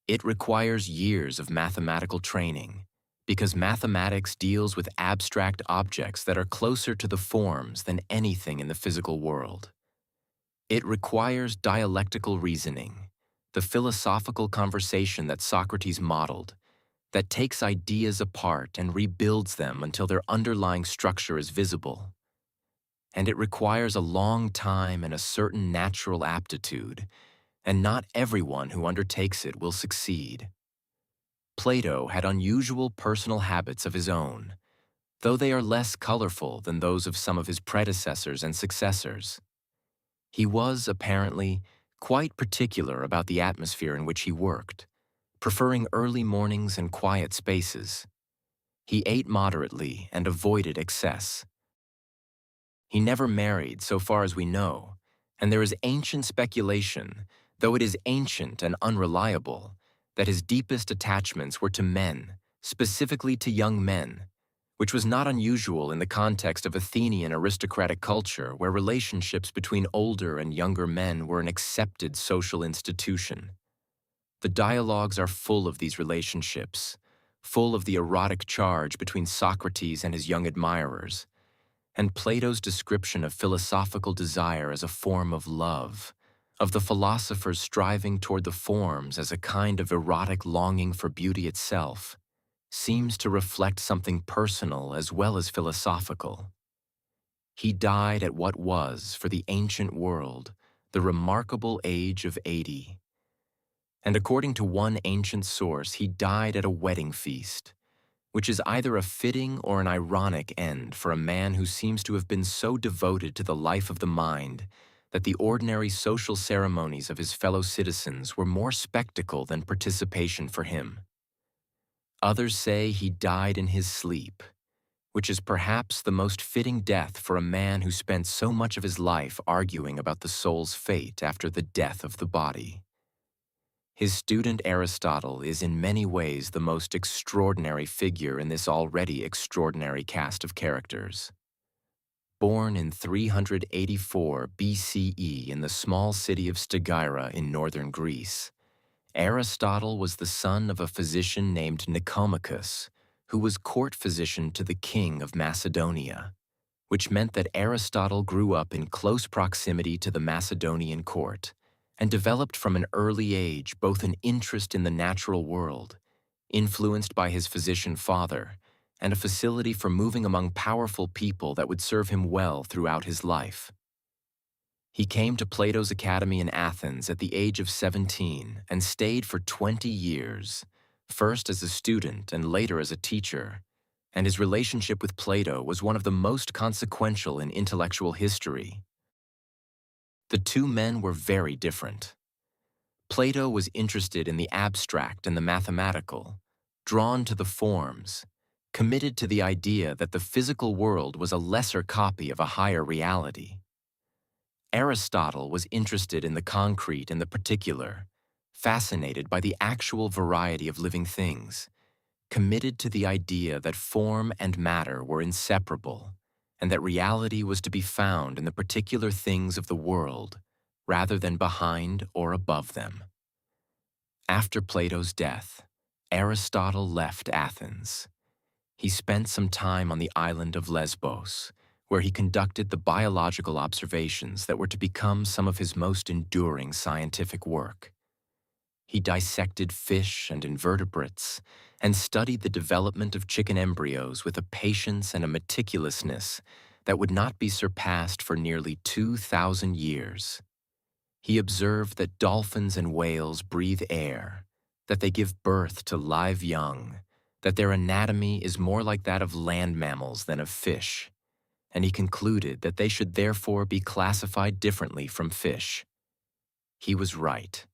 It requires years of mathematical training, because mathematics deals with abstract objects that are closer to the forms than anything in the physical world. It requires dialectical reasoning, the philosophical conversation that Socrates modeled, that takes ideas apart and rebuilds them until their underlying structure is visible. And it requires a long time and a certain natural aptitude, and not everyone who undertakes it will succeed. Plato had unusual personal habits of his own, though they are less colorful than those of some of his predecessors and successors. He was, apparently, quite particular about the atmosphere in which he worked, preferring early mornings and quiet spaces. He ate moderately and avoided excess. He never married, so far as we know, and there is ancient speculation, though it is ancient and unreliable, that his deepest attachments were to men, specifically to young men, which was not unusual in the context of Athenian aristocratic culture where relationships between older and younger men were an accepted social institution. The dialogues are full of these relationships, full of the erotic charge between Socrates and his young admirers, and Plato's description of philosophical desire as a form of love, of the philosophers striving toward the forms as a kind of erotic longing for beauty itself, seems to reflect something personal as well as philosophical. He died at what was, for the ancient world, the remarkable age of 80. And according to one ancient source, he died at a wedding feast, which is either a fitting or an ironic end for a man who seems to have been so devoted to the life of the mind that the ordinary social ceremonies of his fellow citizens were more spectacle than participation for him. Others say he died in his sleep, which is perhaps the most fitting death for a man who spent so much of his life arguing about the soul's fate after the death of the body. His student Aristotle is in many ways the most extraordinary figure in this already extraordinary cast of characters. Born in 384 BCE in the small city of Stagira in northern Greece, Aristotle was the son of a physician named Nicomachus, who was court physician to the king of Macedonia, which meant that Aristotle grew up in close proximity to the Macedonian court and developed from an early age both an interest in the natural world, influenced by his physician father, and a facility for moving among powerful people that would serve him well throughout his life. He came to Plato's academy in Athens at the age of 17 and stayed for 20 years, first as a student and later as a teacher, and his relationship with Plato was one of the most consequential in intellectual history. The two men were very different. Plato was interested in the abstract and the mathematical, drawn to the forms, committed to the idea that the physical world was a lesser copy of a higher reality. Aristotle was interested in the concrete and the particular, fascinated by the actual variety of living things, committed to the idea that form and matter were inseparable, and that reality was to be found in the particular things of the world, rather than behind or above them. After Plato's death, Aristotle left Athens. He spent some time on the island of Lesbos, where he conducted the biological observations that were to become some of his most enduring scientific work. He dissected fish and invertebrates and studied the development of chicken embryos with a patience and a meticulousness that would not be surpassed for nearly 2,000 years. He observed that dolphins and whales breathe air, that they give birth to live young, that their anatomy is more like that of land mammals than of fish, and he concluded that they should therefore be classified differently from fish. He was right.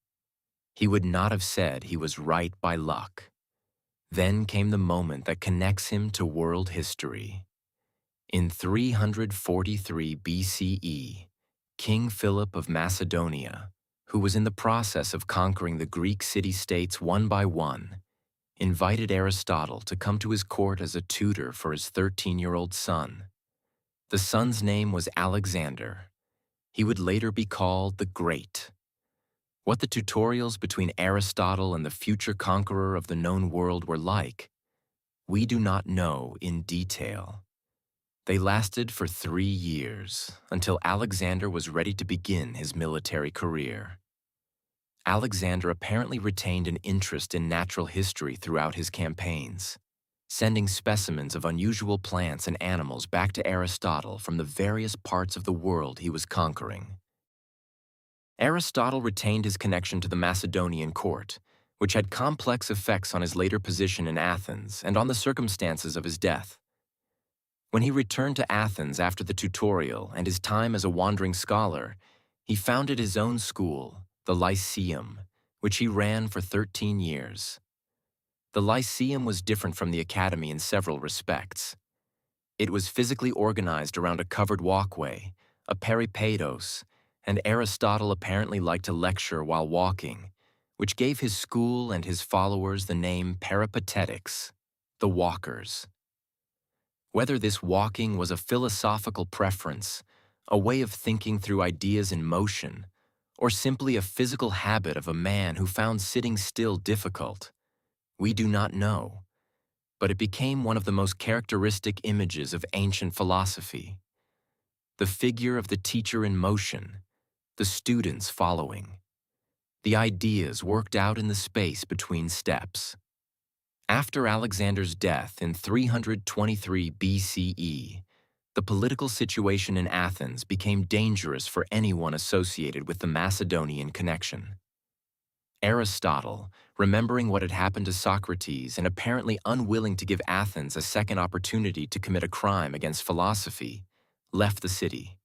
He would not have said he was right by luck. Then came the moment that connects him to world history. In 343 BCE, King Philip of Macedonia, who was in the process of conquering the Greek city-states one by one, invited Aristotle to come to his court as a tutor for his 13-year-old son. The son's name was Alexander. He would later be called the Great. What the tutorials between Aristotle and the future conqueror of the known world were like, we do not know in detail. They lasted for 3 years, until Alexander was ready to begin his military career. Alexander apparently retained an interest in natural history throughout his campaigns, sending specimens of unusual plants and animals back to Aristotle from the various parts of the world he was conquering. Aristotle retained his connection to the Macedonian court, which had complex effects on his later position in Athens and on the circumstances of his death. When he returned to Athens after the tutorial and his time as a wandering scholar, he founded his own school, the Lyceum, which he ran for 13 years. The Lyceum was different from the academy in several respects. It was physically organized around a covered walkway, a peripaidos, and Aristotle apparently liked to lecture while walking, which gave his school and his followers the name Peripatetics, the walkers. Whether this walking was a philosophical preference, a way of thinking through ideas in motion, or simply a physical habit of a man who found sitting still difficult, we do not know, but it became one of the most characteristic images of ancient philosophy. The figure of the teacher in motion, the students following, the ideas worked out in the space between steps. After Alexander's death in 323 BCE, the political situation in Athens became dangerous for anyone associated with the Macedonian connection. Aristotle, remembering what had happened to Socrates and apparently unwilling to give Athens a second opportunity to commit a crime against philosophy, left the city.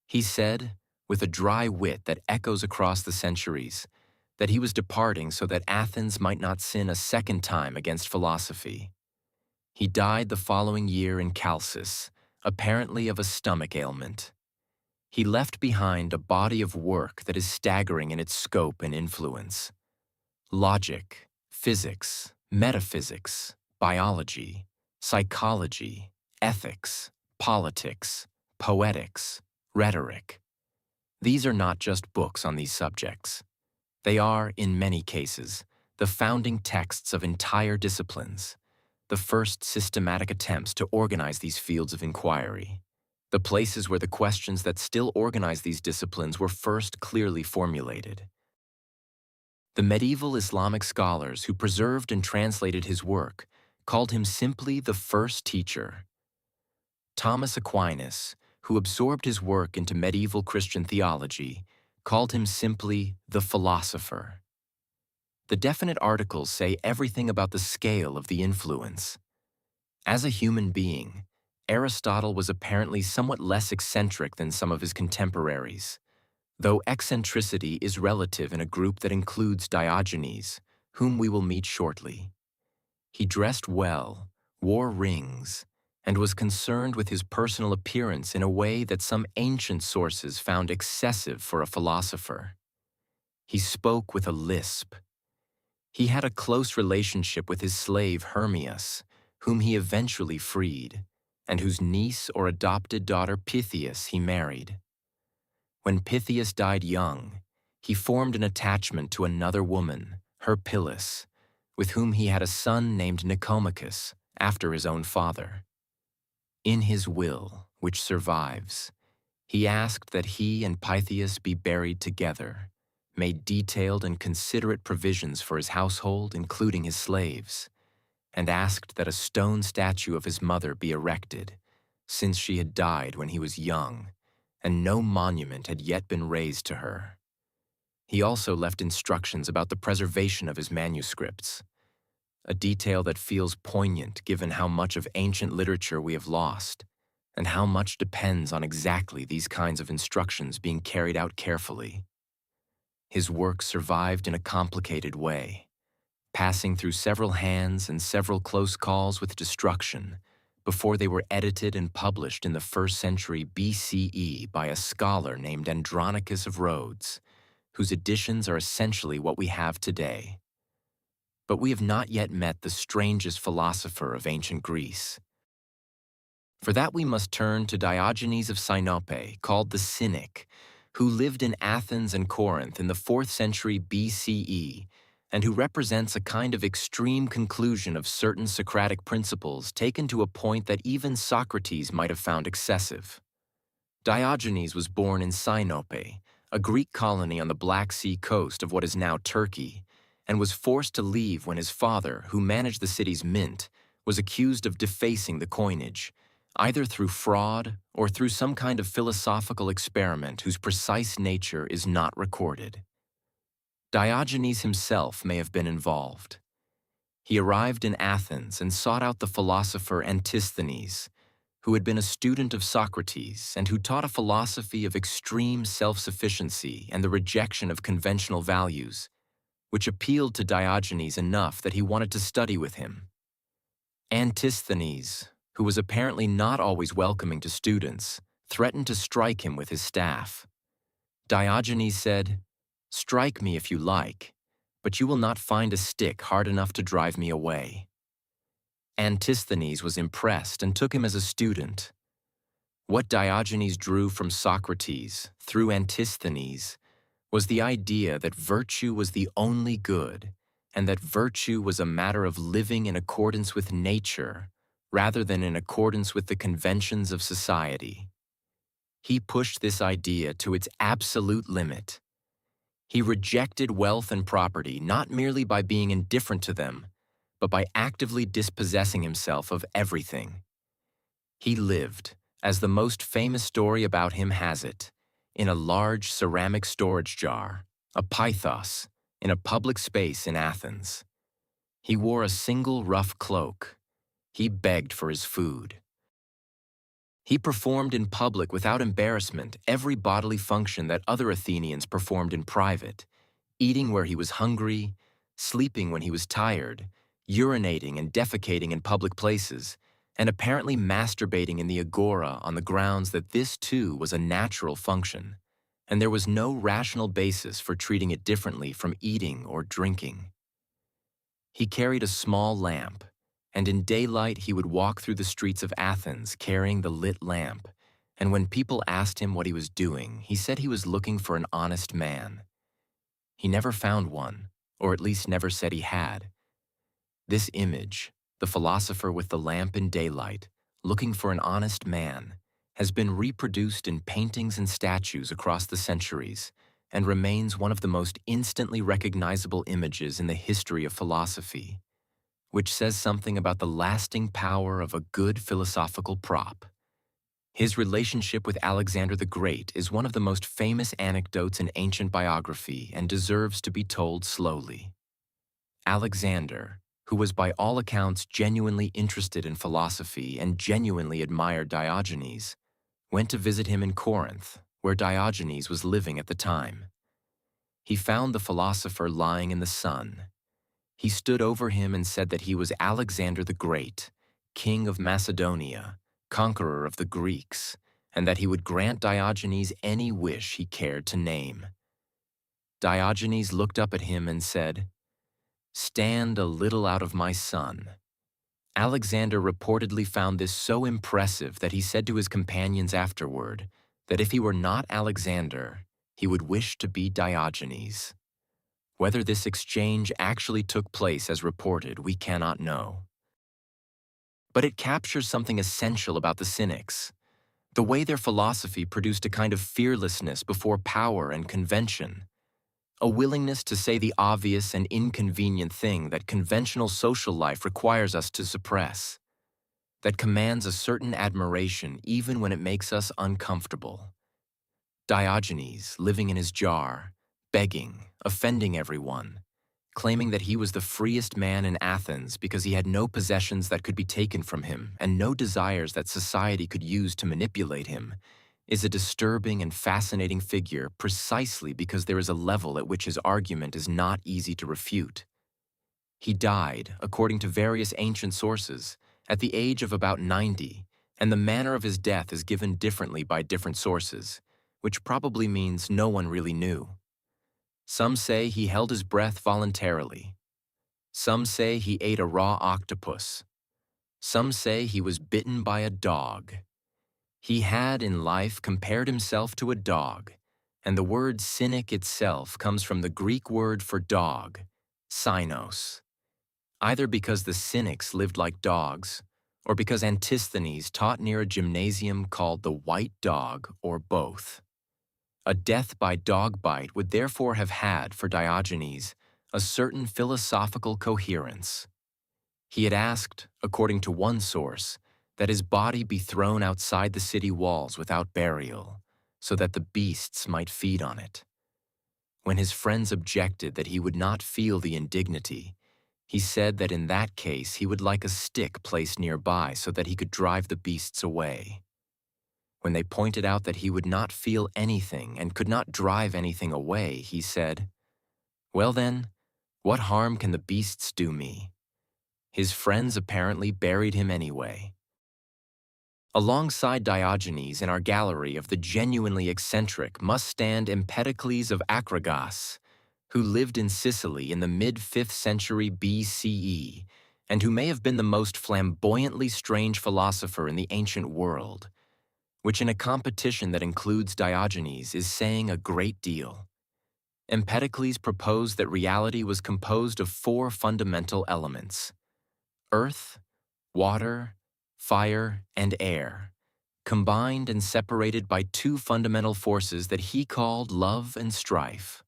He said, with a dry wit that echoes across the centuries, that he was departing so that Athens might not sin a second time against philosophy. He died the following year in Chalcis, apparently of a stomach ailment. He left behind a body of work that is staggering in its scope and influence. Logic, physics, metaphysics, biology, psychology, ethics, politics, poetics, rhetoric. These are not just books on these subjects. They are, in many cases, the founding texts of entire disciplines, the first systematic attempts to organize these fields of inquiry, the places where the questions that still organize these disciplines were first clearly formulated. The medieval Islamic scholars who preserved and translated his work called him simply the first teacher. Thomas Aquinas, who absorbed his work into medieval Christian theology, called him simply the philosopher. The definite articles say everything about the scale of the influence. As a human being, Aristotle was apparently somewhat less eccentric than some of his contemporaries, though eccentricity is relative in a group that includes Diogenes, whom we will meet shortly. He dressed well, wore rings, and was concerned with his personal appearance in a way that some ancient sources found excessive for a philosopher. He spoke with a lisp. He had a close relationship with his slave Hermias, whom he eventually freed, and whose niece or adopted daughter Pythias he married. When Pythias died young, he formed an attachment to another woman, Herpyllis, with whom he had a son named Nicomachus, after his own father. In his will, which survives, he asked that he and Pythias be buried together, made detailed and considerate provisions for his household, including his slaves, and asked that a stone statue of his mother be erected, since she had died when he was young, and no monument had yet been raised to her. He also left instructions about the preservation of his manuscripts, a detail that feels poignant given how much of ancient literature we have lost, and how much depends on exactly these kinds of instructions being carried out carefully. His work survived in a complicated way, passing through several hands and several close calls with destruction before they were edited and published in the 1st century BCE by a scholar named Andronicus of Rhodes, whose editions are essentially what we have today. But we have not yet met the strangest philosopher of ancient Greece. For that we must turn to Diogenes of Sinope, called the Cynic, who lived in Athens and Corinth in the 4th century BCE, and who represents a kind of extreme conclusion of certain Socratic principles taken to a point that even Socrates might have found excessive. Diogenes was born in Sinope, a Greek colony on the Black Sea coast of what is now Turkey, and was forced to leave when his father, who managed the city's mint, was accused of defacing the coinage, either through fraud or through some kind of philosophical experiment whose precise nature is not recorded. Diogenes himself may have been involved. He arrived in Athens and sought out the philosopher Antisthenes, who had been a student of Socrates and who taught a philosophy of extreme self-sufficiency and the rejection of conventional values, which appealed to Diogenes enough that he wanted to study with him. Antisthenes, who was apparently not always welcoming to students, threatened to strike him with his staff. Diogenes said, "Strike me if you like, but you will not find a stick hard enough to drive me away." Antisthenes was impressed and took him as a student. What Diogenes drew from Socrates through Antisthenes was the idea that virtue was the only good, and that virtue was a matter of living in accordance with nature rather than in accordance with the conventions of society. He pushed this idea to its absolute limit. He rejected wealth and property not merely by being indifferent to them, but by actively dispossessing himself of everything. He lived, as the most famous story about him has it, in a large ceramic storage jar, a pythos, in a public space in Athens. He wore a single rough cloak. He begged for his food. He performed in public without embarrassment every bodily function that other Athenians performed in private, eating where he was hungry, sleeping when he was tired, urinating and defecating in public places, and apparently masturbating in the agora on the grounds that this too was a natural function, and there was no rational basis for treating it differently from eating or drinking. He carried a small lamp, and in daylight he would walk through the streets of Athens carrying the lit lamp, and when people asked him what he was doing, he said he was looking for an honest man. He never found one, or at least never said he had. This image, the philosopher with the lamp in daylight, looking for an honest man, has been reproduced in paintings and statues across the centuries and remains one of the most instantly recognizable images in the history of philosophy, which says something about the lasting power of a good philosophical prop. His relationship with Alexander the Great is one of the most famous anecdotes in ancient biography and deserves to be told slowly. Alexander, who was by all accounts genuinely interested in philosophy and genuinely admired Diogenes, went to visit him in Corinth, where Diogenes was living at the time. He found the philosopher lying in the sun. He stood over him and said that he was Alexander the Great, king of Macedonia, conqueror of the Greeks, and that he would grant Diogenes any wish he cared to name. Diogenes looked up at him and said, "Stand a little out of my sun." Alexander reportedly found this so impressive that he said to his companions afterward that if he were not Alexander, he would wish to be Diogenes. Whether this exchange actually took place as reported, we cannot know. But it captures something essential about the Cynics, the way their philosophy produced a kind of fearlessness before power and convention, a willingness to say the obvious and inconvenient thing that conventional social life requires us to suppress, that commands a certain admiration even when it makes us uncomfortable. Diogenes, living in his jar, begging, offending everyone, claiming that he was the freest man in Athens because he had no possessions that could be taken from him and no desires that society could use to manipulate him, is a disturbing and fascinating figure precisely because there is a level at which his argument is not easy to refute. He died, according to various ancient sources, at the age of about 90, and the manner of his death is given differently by different sources, which probably means no one really knew. Some say he held his breath voluntarily. Some say he ate a raw octopus. Some say he was bitten by a dog. He had in life compared himself to a dog, and the word cynic itself comes from the Greek word for dog, cynos, either because the Cynics lived like dogs, or because Antisthenes taught near a gymnasium called the White Dog, or both. A death by dog bite would therefore have had, for Diogenes, a certain philosophical coherence. He had asked, according to one source, that his body be thrown outside the city walls without burial, so that the beasts might feed on it. When his friends objected that he would not feel the indignity, he said that in that case he would like a stick placed nearby so that he could drive the beasts away. When they pointed out that he would not feel anything and could not drive anything away, he said, "Well then, what harm can the beasts do me?" His friends apparently buried him anyway. Alongside Diogenes in our gallery of the genuinely eccentric must stand Empedocles of Acragas, who lived in Sicily in the mid-5th century BCE, and who may have been the most flamboyantly strange philosopher in the ancient world, which in a competition that includes Diogenes is saying a great deal. Empedocles proposed that reality was composed of 4 fundamental elements: earth, water, fire, and air, combined and separated by 2 fundamental forces that he called love and strife.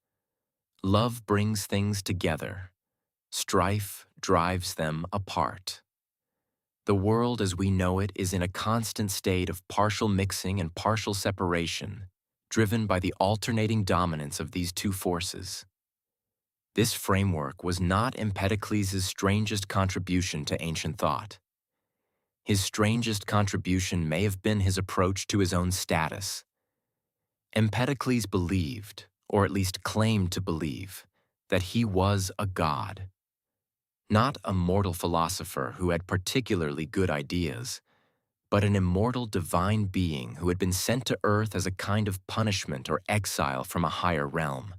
Love brings things together. Strife drives them apart. The world as we know it is in a constant state of partial mixing and partial separation, driven by the alternating dominance of these 2 forces. This framework was not Empedocles' strangest contribution to ancient thought. His strangest contribution may have been his approach to his own status. Empedocles believed, or at least claimed to believe, that he was a god. Not a mortal philosopher who had particularly good ideas, but an immortal divine being who had been sent to earth as a kind of punishment or exile from a higher realm.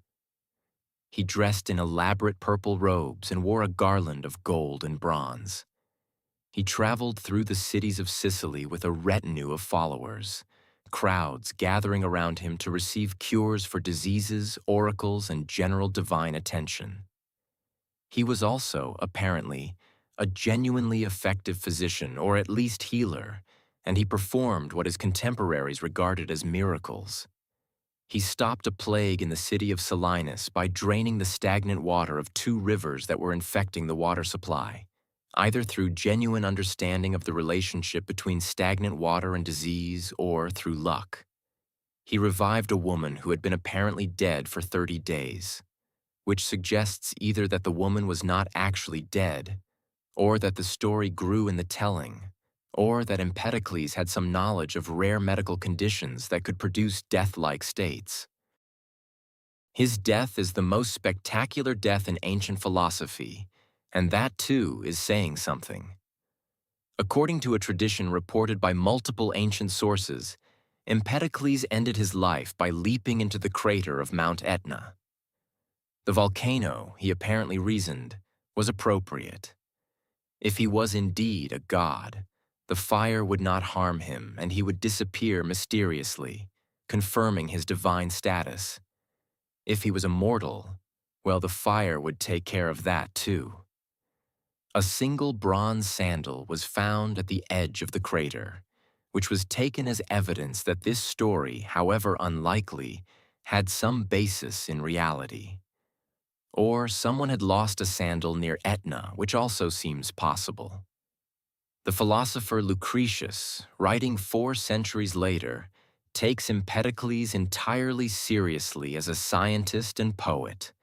He dressed in elaborate purple robes and wore a garland of gold and bronze. He traveled through the cities of Sicily with a retinue of followers, crowds gathering around him to receive cures for diseases, oracles, and general divine attention. He was also, apparently, a genuinely effective physician, or at least healer, and he performed what his contemporaries regarded as miracles. He stopped a plague in the city of Selinus by draining the stagnant water of 2 rivers that were infecting the water supply, either through genuine understanding of the relationship between stagnant water and disease or through luck. He revived a woman who had been apparently dead for 30 days, which suggests either that the woman was not actually dead, or that the story grew in the telling, or that Empedocles had some knowledge of rare medical conditions that could produce death-like states. His death is the most spectacular death in ancient philosophy, and that too is saying something. According to a tradition reported by multiple ancient sources, Empedocles ended his life by leaping into the crater of Mount Etna. The volcano, he apparently reasoned, was appropriate. If he was indeed a god, the fire would not harm him and he would disappear mysteriously, confirming his divine status. If he was a mortal, Well, the fire would take care of that too. A single bronze sandal was found at the edge of the crater, which was taken as evidence that this story, however unlikely, had some basis in reality. Or someone had lost a sandal near Etna, which also seems possible. The philosopher Lucretius, writing 4 centuries later, takes Empedocles entirely seriously as a scientist and poet.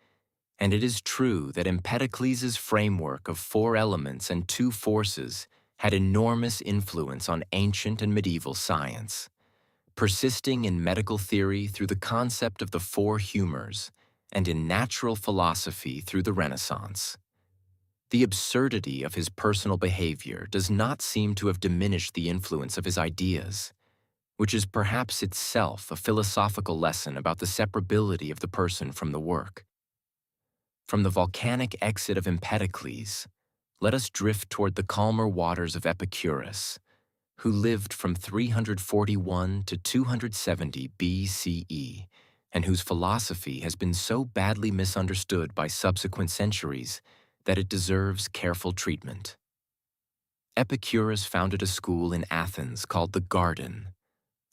And it is true that Empedocles' framework of 4 elements and 2 forces had enormous influence on ancient and medieval science, persisting in medical theory through the concept of the 4 humors, and in natural philosophy through the Renaissance. The absurdity of his personal behavior does not seem to have diminished the influence of his ideas, which is perhaps itself a philosophical lesson about the separability of the person from the work. From the volcanic exit of Empedocles, let us drift toward the calmer waters of Epicurus, who lived from 341 to 270 BCE, and whose philosophy has been so badly misunderstood by subsequent centuries that it deserves careful treatment. Epicurus founded a school in Athens called the Garden,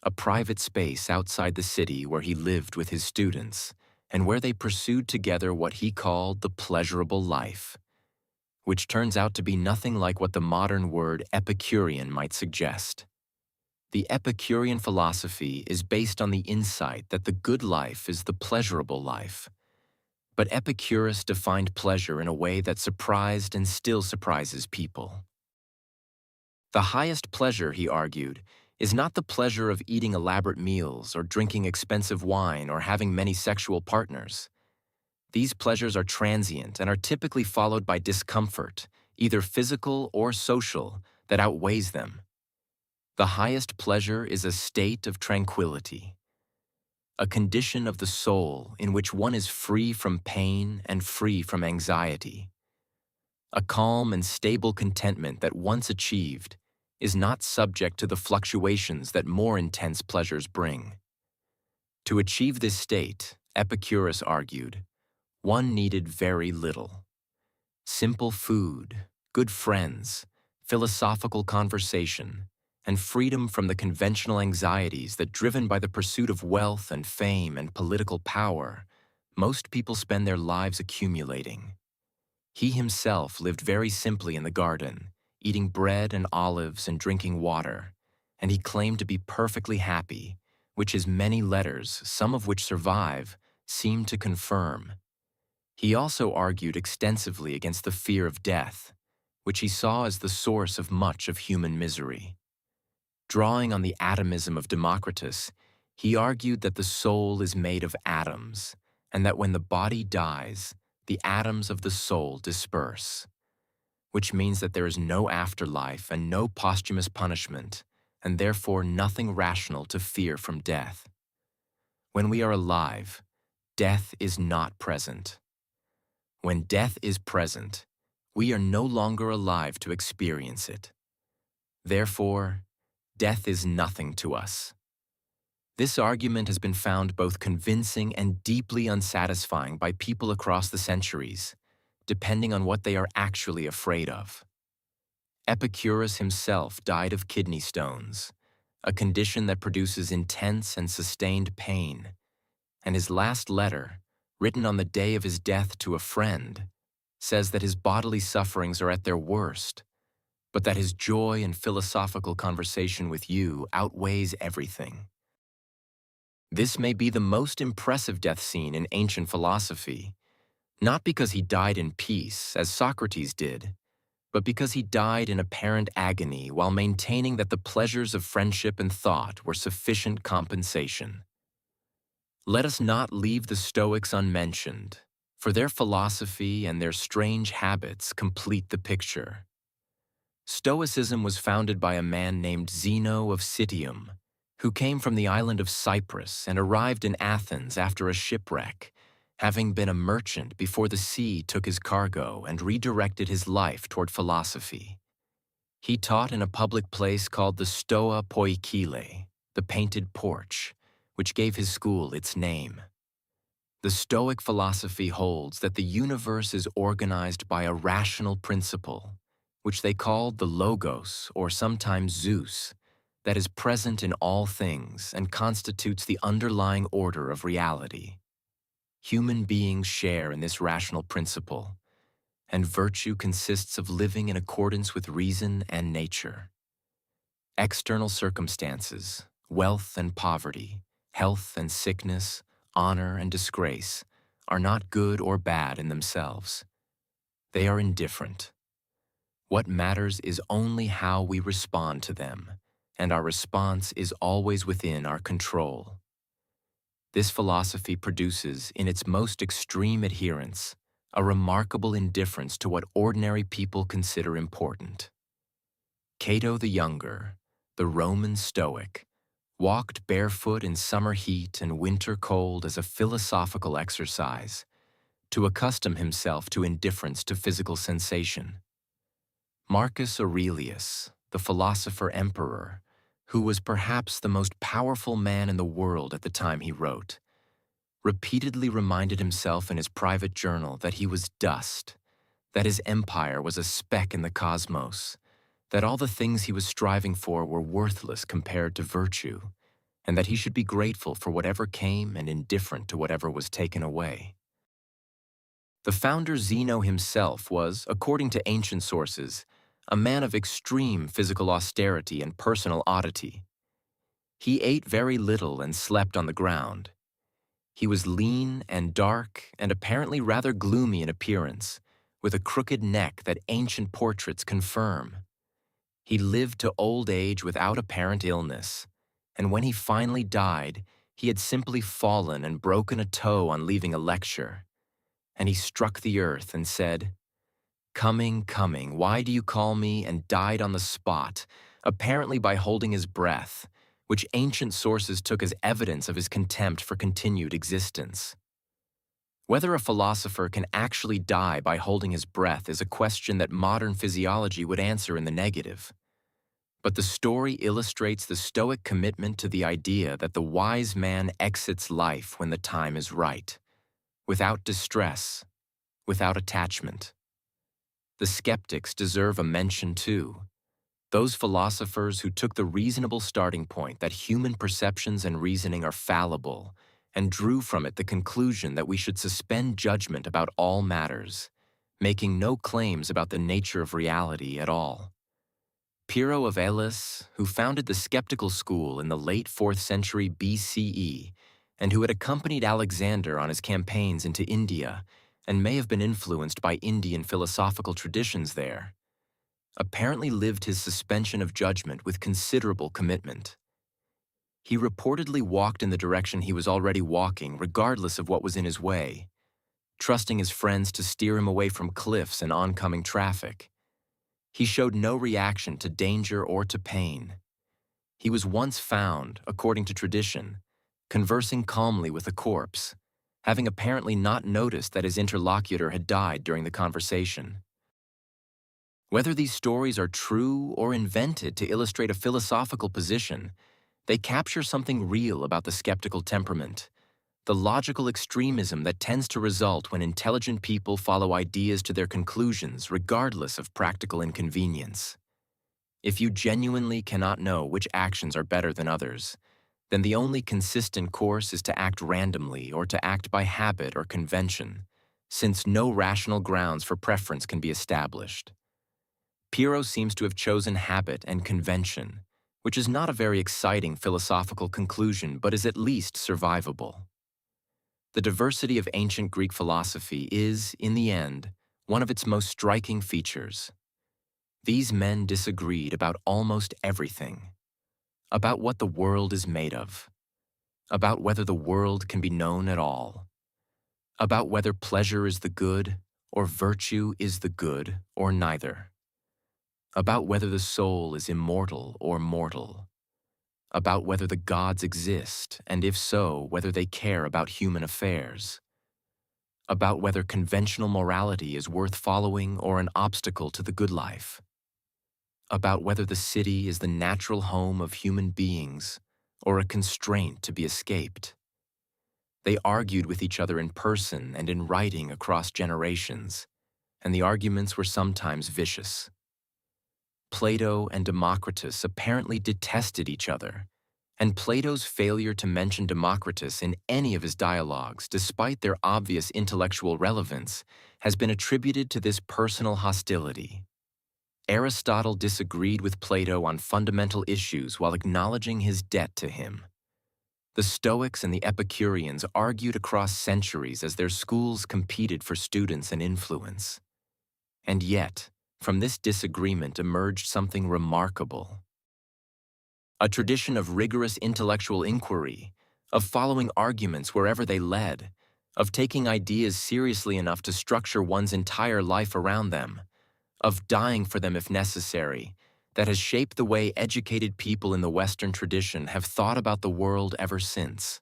a private space outside the city where he lived with his students, and where they pursued together what he called the pleasurable life, which turns out to be nothing like what the modern word Epicurean might suggest. The Epicurean philosophy is based on the insight that the good life is the pleasurable life. But Epicurus defined pleasure in a way that surprised and still surprises people. The highest pleasure, he argued, is not the pleasure of eating elaborate meals or drinking expensive wine or having many sexual partners. These pleasures are transient and are typically followed by discomfort, either physical or social, that outweighs them. The highest pleasure is a state of tranquility, a condition of the soul in which one is free from pain and free from anxiety. A calm and stable contentment that once achieved is not subject to the fluctuations that more intense pleasures bring. To achieve this state, Epicurus argued, one needed very little. Simple food, good friends, philosophical conversation, and freedom from the conventional anxieties that, driven by the pursuit of wealth and fame and political power, most people spend their lives accumulating. He himself lived very simply in the garden, eating bread and olives and drinking water, and he claimed to be perfectly happy, which his many letters, some of which survive, seem to confirm. He also argued extensively against the fear of death, which he saw as the source of much of human misery. Drawing on the atomism of Democritus, he argued that the soul is made of atoms, and that when the body dies, the atoms of the soul disperse, which means that there is no afterlife and no posthumous punishment, and therefore nothing rational to fear from death. When we are alive, death is not present. When death is present, we are no longer alive to experience it. Therefore, death is nothing to us. This argument has been found both convincing and deeply unsatisfying by people across the centuries, depending on what they are actually afraid of. Epicurus himself died of kidney stones, a condition that produces intense and sustained pain, and his last letter, written on the day of his death to a friend, says that his bodily sufferings are at their worst, but that his joy and philosophical conversation with you outweighs everything. This may be the most impressive death scene in ancient philosophy, not because he died in peace, as Socrates did, but because he died in apparent agony while maintaining that the pleasures of friendship and thought were sufficient compensation. Let us not leave the Stoics unmentioned, for their philosophy and their strange habits complete the picture. Stoicism was founded by a man named Zeno of Citium, who came from the island of Cyprus and arrived in Athens after a shipwreck, having been a merchant before the sea took his cargo and redirected his life toward philosophy. He taught in a public place called the Stoa Poikile, the painted porch, which gave his school its name. The Stoic philosophy holds that the universe is organized by a rational principle, which they called the Logos, or sometimes Zeus, that is present in all things and constitutes the underlying order of reality. Human beings share in this rational principle, and virtue consists of living in accordance with reason and nature. External circumstances, wealth and poverty, health and sickness, honor and disgrace, are not good or bad in themselves. They are indifferent. What matters is only how we respond to them, and our response is always within our control. This philosophy produces, in its most extreme adherents, a remarkable indifference to what ordinary people consider important. Cato the Younger, the Roman Stoic, walked barefoot in summer heat and winter cold as a philosophical exercise, to accustom himself to indifference to physical sensation. Marcus Aurelius, the philosopher emperor, who was perhaps the most powerful man in the world at the time he wrote, repeatedly reminded himself in his private journal that he was dust, that his empire was a speck in the cosmos, that all the things he was striving for were worthless compared to virtue, and that he should be grateful for whatever came and indifferent to whatever was taken away. The founder Zeno himself was, according to ancient sources, a man of extreme physical austerity and personal oddity. He ate very little and slept on the ground. He was lean and dark and apparently rather gloomy in appearance, with a crooked neck that ancient portraits confirm. He lived to old age without apparent illness, and when he finally died, he had simply fallen and broken a toe on leaving a lecture. And he struck the earth and said, "Coming, coming, why do you call me?" and died on the spot, apparently by holding his breath, which ancient sources took as evidence of his contempt for continued existence. Whether a philosopher can actually die by holding his breath is a question that modern physiology would answer in the negative. But the story illustrates the Stoic commitment to the idea that the wise man exits life when the time is right, without distress, without attachment. The skeptics deserve a mention too. Those philosophers who took the reasonable starting point that human perceptions and reasoning are fallible and drew from it the conclusion that we should suspend judgment about all matters, making no claims about the nature of reality at all. Pyrrho of Elis, who founded the skeptical school in the late 4th century BCE, and who had accompanied Alexander on his campaigns into India and may have been influenced by Indian philosophical traditions there, apparently lived his suspension of judgment with considerable commitment. He reportedly walked in the direction he was already walking regardless of what was in his way, trusting his friends to steer him away from cliffs and oncoming traffic. He showed no reaction to danger or to pain. He was once found, according to tradition, conversing calmly with a corpse, having apparently not noticed that his interlocutor had died during the conversation. Whether these stories are true or invented to illustrate a philosophical position, they capture something real about the skeptical temperament, the logical extremism that tends to result when intelligent people follow ideas to their conclusions regardless of practical inconvenience. If you genuinely cannot know which actions are better than others, then the only consistent course is to act randomly or to act by habit or convention, since no rational grounds for preference can be established. Pyrrho seems to have chosen habit and convention, which is not a very exciting philosophical conclusion but is at least survivable. The diversity of ancient Greek philosophy is, in the end, one of its most striking features. These men disagreed about almost everything, about what the world is made of, about whether the world can be known at all, about whether pleasure is the good or virtue is the good or neither, about whether the soul is immortal or mortal, about whether the gods exist, and if so, whether they care about human affairs, about whether conventional morality is worth following or an obstacle to the good life, about whether the city is the natural home of human beings or a constraint to be escaped. They argued with each other in person and in writing across generations, and the arguments were sometimes vicious. Plato and Democritus apparently detested each other, and Plato's failure to mention Democritus in any of his dialogues, despite their obvious intellectual relevance, has been attributed to this personal hostility. Aristotle disagreed with Plato on fundamental issues while acknowledging his debt to him. The Stoics and the Epicureans argued across centuries as their schools competed for students and influence. And yet, from this disagreement emerged something remarkable. A tradition of rigorous intellectual inquiry, of following arguments wherever they led, of taking ideas seriously enough to structure one's entire life around them, of dying for them if necessary, that has shaped the way educated people in the Western tradition have thought about the world ever since.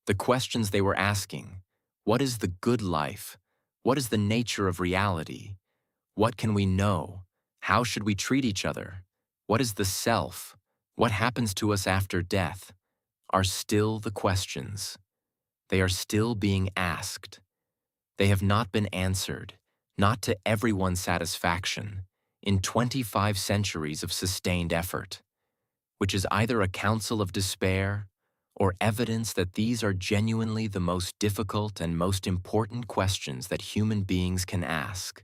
The questions they were asking: what is the good life? What is the nature of reality? What can we know? How should we treat each other? What is the self? What happens to us after death? Are still the questions. They are still being asked. They have not been answered, not to everyone's satisfaction, in 25 centuries of sustained effort, which is either a counsel of despair or evidence that these are genuinely the most difficult and most important questions that human beings can ask,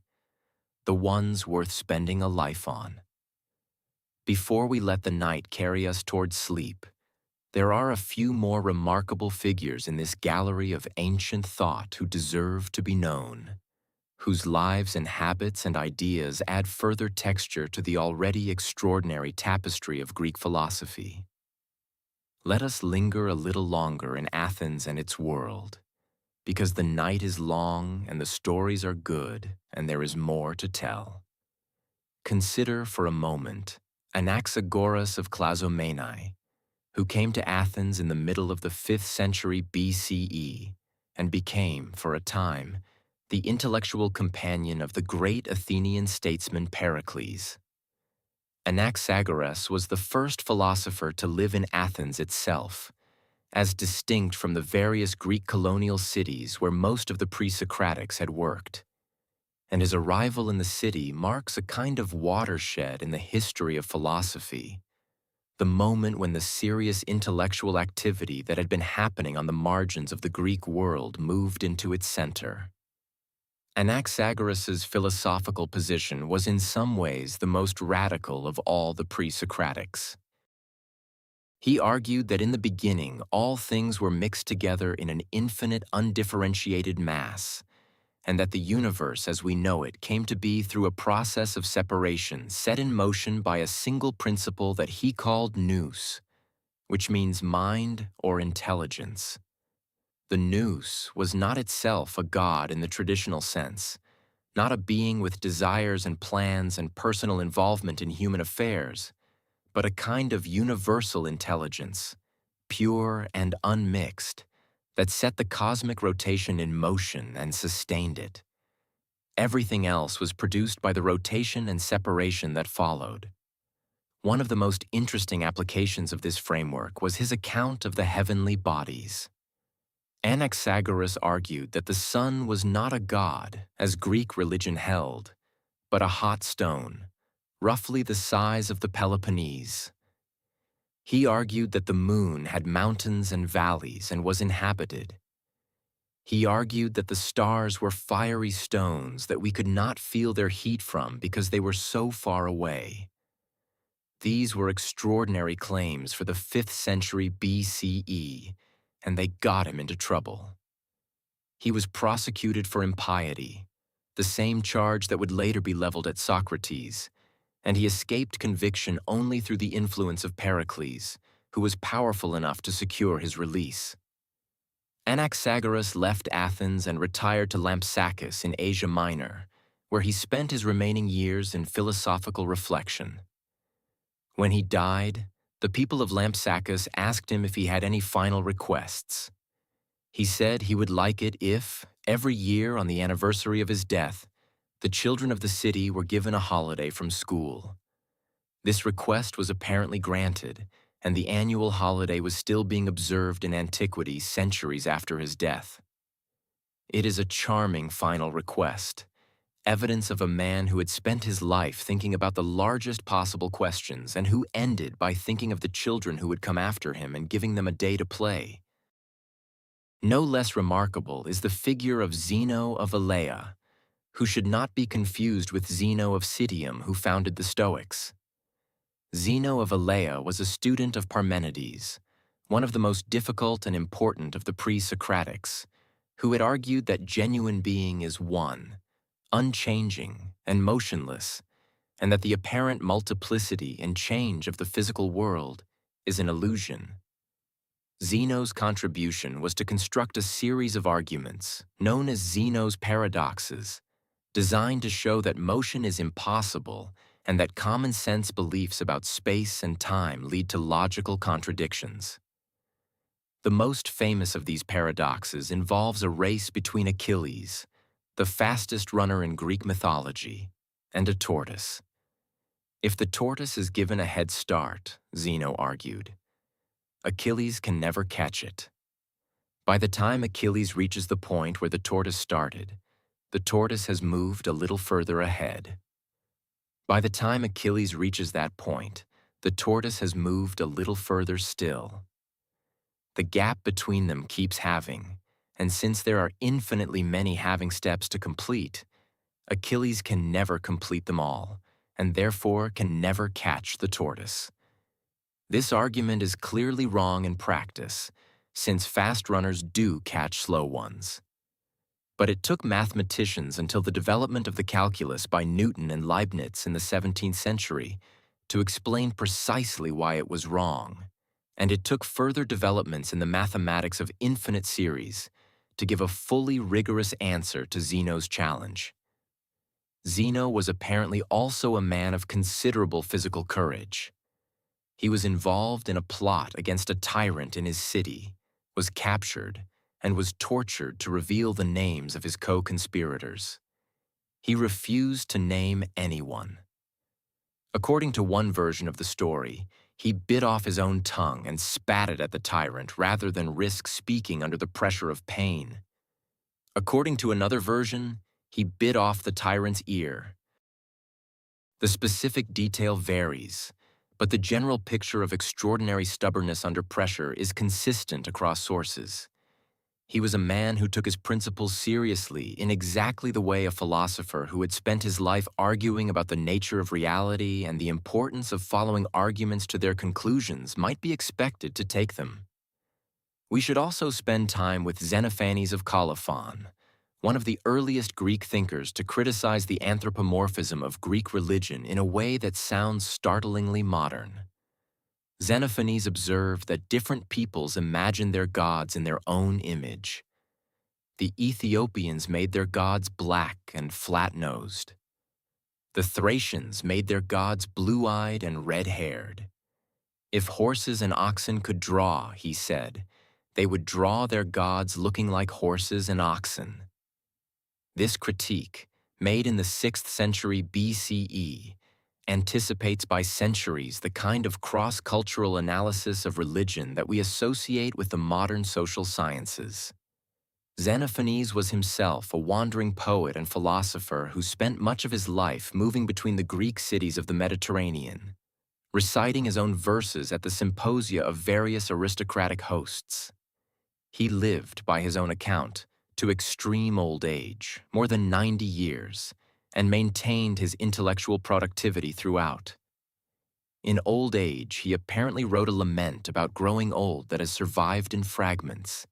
the ones worth spending a life on. Before we let the night carry us towards sleep, there are a few more remarkable figures in this gallery of ancient thought who deserve to be known, whose lives and habits and ideas add further texture to the already extraordinary tapestry of Greek philosophy. Let us linger a little longer in Athens and its world, because the night is long and the stories are good and there is more to tell. Consider for a moment Anaxagoras of Clazomenae, who came to Athens in the middle of the 5th century BCE and became, for a time, the intellectual companion of the great Athenian statesman Pericles. Anaxagoras was the first philosopher to live in Athens itself, as distinct from the various Greek colonial cities where most of the pre-Socratics had worked. And his arrival in the city marks a kind of watershed in the history of philosophy, the moment when the serious intellectual activity that had been happening on the margins of the Greek world moved into its center. Anaxagoras's philosophical position was in some ways the most radical of all the pre-Socratics. He argued that in the beginning all things were mixed together in an infinite, undifferentiated mass, and that the universe as we know it came to be through a process of separation set in motion by a single principle that he called nous, which means mind or intelligence. The nous was not itself a god in the traditional sense, not a being with desires and plans and personal involvement in human affairs, but a kind of universal intelligence, pure and unmixed, that set the cosmic rotation in motion and sustained it. Everything else was produced by the rotation and separation that followed. One of the most interesting applications of this framework was his account of the heavenly bodies. Anaxagoras argued that the sun was not a god, as Greek religion held, but a hot stone, roughly the size of the Peloponnese. He argued that the moon had mountains and valleys and was inhabited. He argued that the stars were fiery stones that we could not feel their heat from because they were so far away. These were extraordinary claims for the 5th century BCE, and they got him into trouble. He was prosecuted for impiety, the same charge that would later be leveled at Socrates, and he escaped conviction only through the influence of Pericles, who was powerful enough to secure his release. Anaxagoras left Athens and retired to Lampsacus in Asia Minor, where he spent his remaining years in philosophical reflection. When he died, the people of Lampsacus asked him if he had any final requests. He said he would like it if, every year on the anniversary of his death, the children of the city were given a holiday from school. This request was apparently granted, and the annual holiday was still being observed in antiquity centuries after his death. It is a charming final request, evidence of a man who had spent his life thinking about the largest possible questions and who ended by thinking of the children who would come after him and giving them a day to play. No less remarkable is the figure of Zeno of Elea, who should not be confused with Zeno of Citium, who founded the Stoics. Zeno of Elea was a student of Parmenides, one of the most difficult and important of the pre-Socratics, who had argued that genuine being is one, unchanging and motionless, and that the apparent multiplicity and change of the physical world is an illusion. Zeno's contribution was to construct a series of arguments, known as Zeno's paradoxes, designed to show that motion is impossible and that common sense beliefs about space and time lead to logical contradictions. The most famous of these paradoxes involves a race between Achilles, the fastest runner in Greek mythology, and a tortoise. If the tortoise is given a head start, Zeno argued, Achilles can never catch it. By the time Achilles reaches the point where the tortoise started, the tortoise has moved a little further ahead. By the time Achilles reaches that point, the tortoise has moved a little further still. The gap between them keeps halving, and since there are infinitely many halving steps to complete, Achilles can never complete them all, and therefore can never catch the tortoise. This argument is clearly wrong in practice, since fast runners do catch slow ones. But it took mathematicians until the development of the calculus by Newton and Leibniz in the 17th century to explain precisely why it was wrong, and it took further developments in the mathematics of infinite series to give a fully rigorous answer to Zeno's challenge. Zeno was apparently also a man of considerable physical courage. He was involved in a plot against a tyrant in his city, was captured, and was tortured to reveal the names of his co-conspirators. He refused to name anyone. According to one version of the story, he bit off his own tongue and spat it at the tyrant rather than risk speaking under the pressure of pain. According to another version, he bit off the tyrant's ear. The specific detail varies, but the general picture of extraordinary stubbornness under pressure is consistent across sources. He was a man who took his principles seriously in exactly the way a philosopher who had spent his life arguing about the nature of reality and the importance of following arguments to their conclusions might be expected to take them. We should also spend time with Xenophanes of Colophon, one of the earliest Greek thinkers to criticize the anthropomorphism of Greek religion in a way that sounds startlingly modern. Xenophanes observed that different peoples imagined their gods in their own image. The Ethiopians made their gods black and flat-nosed. The Thracians made their gods blue-eyed and red-haired. If horses and oxen could draw, he said, they would draw their gods looking like horses and oxen. This critique, made in the 6th century BCE, anticipates by centuries the kind of cross-cultural analysis of religion that we associate with the modern social sciences. Xenophanes was himself a wandering poet and philosopher who spent much of his life moving between the Greek cities of the Mediterranean, reciting his own verses at the symposia of various aristocratic hosts. He lived, by his own account, to extreme old age, more than 90 years, and maintained his intellectual productivity throughout. In old age, he apparently wrote a lament about growing old that has survived in fragments,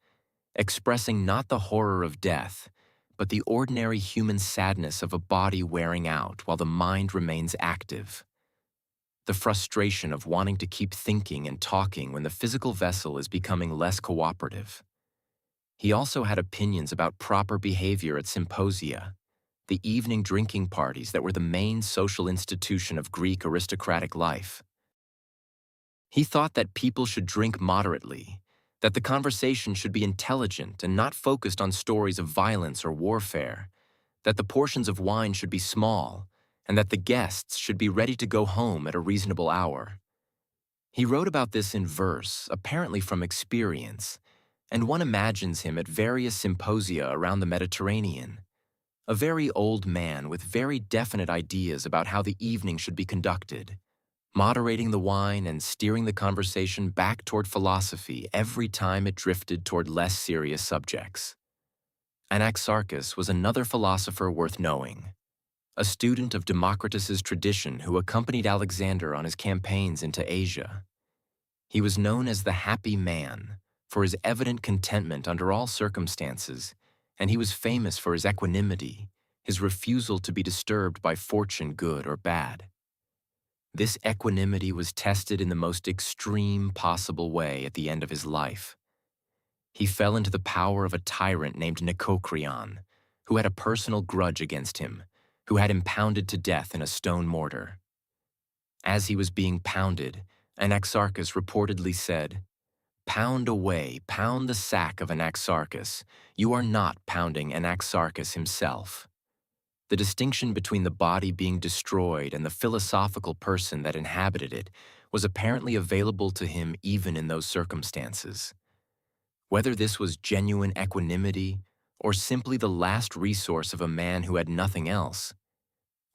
expressing not the horror of death, but the ordinary human sadness of a body wearing out while the mind remains active. The frustration of wanting to keep thinking and talking when the physical vessel is becoming less cooperative. He also had opinions about proper behavior at symposia, the evening drinking parties that were the main social institution of Greek aristocratic life. He thought that people should drink moderately, that the conversation should be intelligent and not focused on stories of violence or warfare, that the portions of wine should be small, and that the guests should be ready to go home at a reasonable hour. He wrote about this in verse, apparently from experience, and one imagines him at various symposia around the Mediterranean, a very old man with very definite ideas about how the evening should be conducted, moderating the wine and steering the conversation back toward philosophy every time it drifted toward less serious subjects. Anaxarchus was another philosopher worth knowing, a student of Democritus's tradition who accompanied Alexander on his campaigns into Asia. He was known as the happy man for his evident contentment under all circumstances, and he was famous for his equanimity, his refusal to be disturbed by fortune good or bad. This equanimity was tested in the most extreme possible way at the end of his life. He fell into the power of a tyrant named Nicocreon, who had a personal grudge against him, who had him pounded to death in a stone mortar. As he was being pounded, Anaxarchus reportedly said, "Pound away, pound the sack of Anaxarchus. You are not pounding Anaxarchus himself." The distinction between the body being destroyed and the philosophical person that inhabited it was apparently available to him even in those circumstances. Whether this was genuine equanimity or simply the last resource of a man who had nothing else,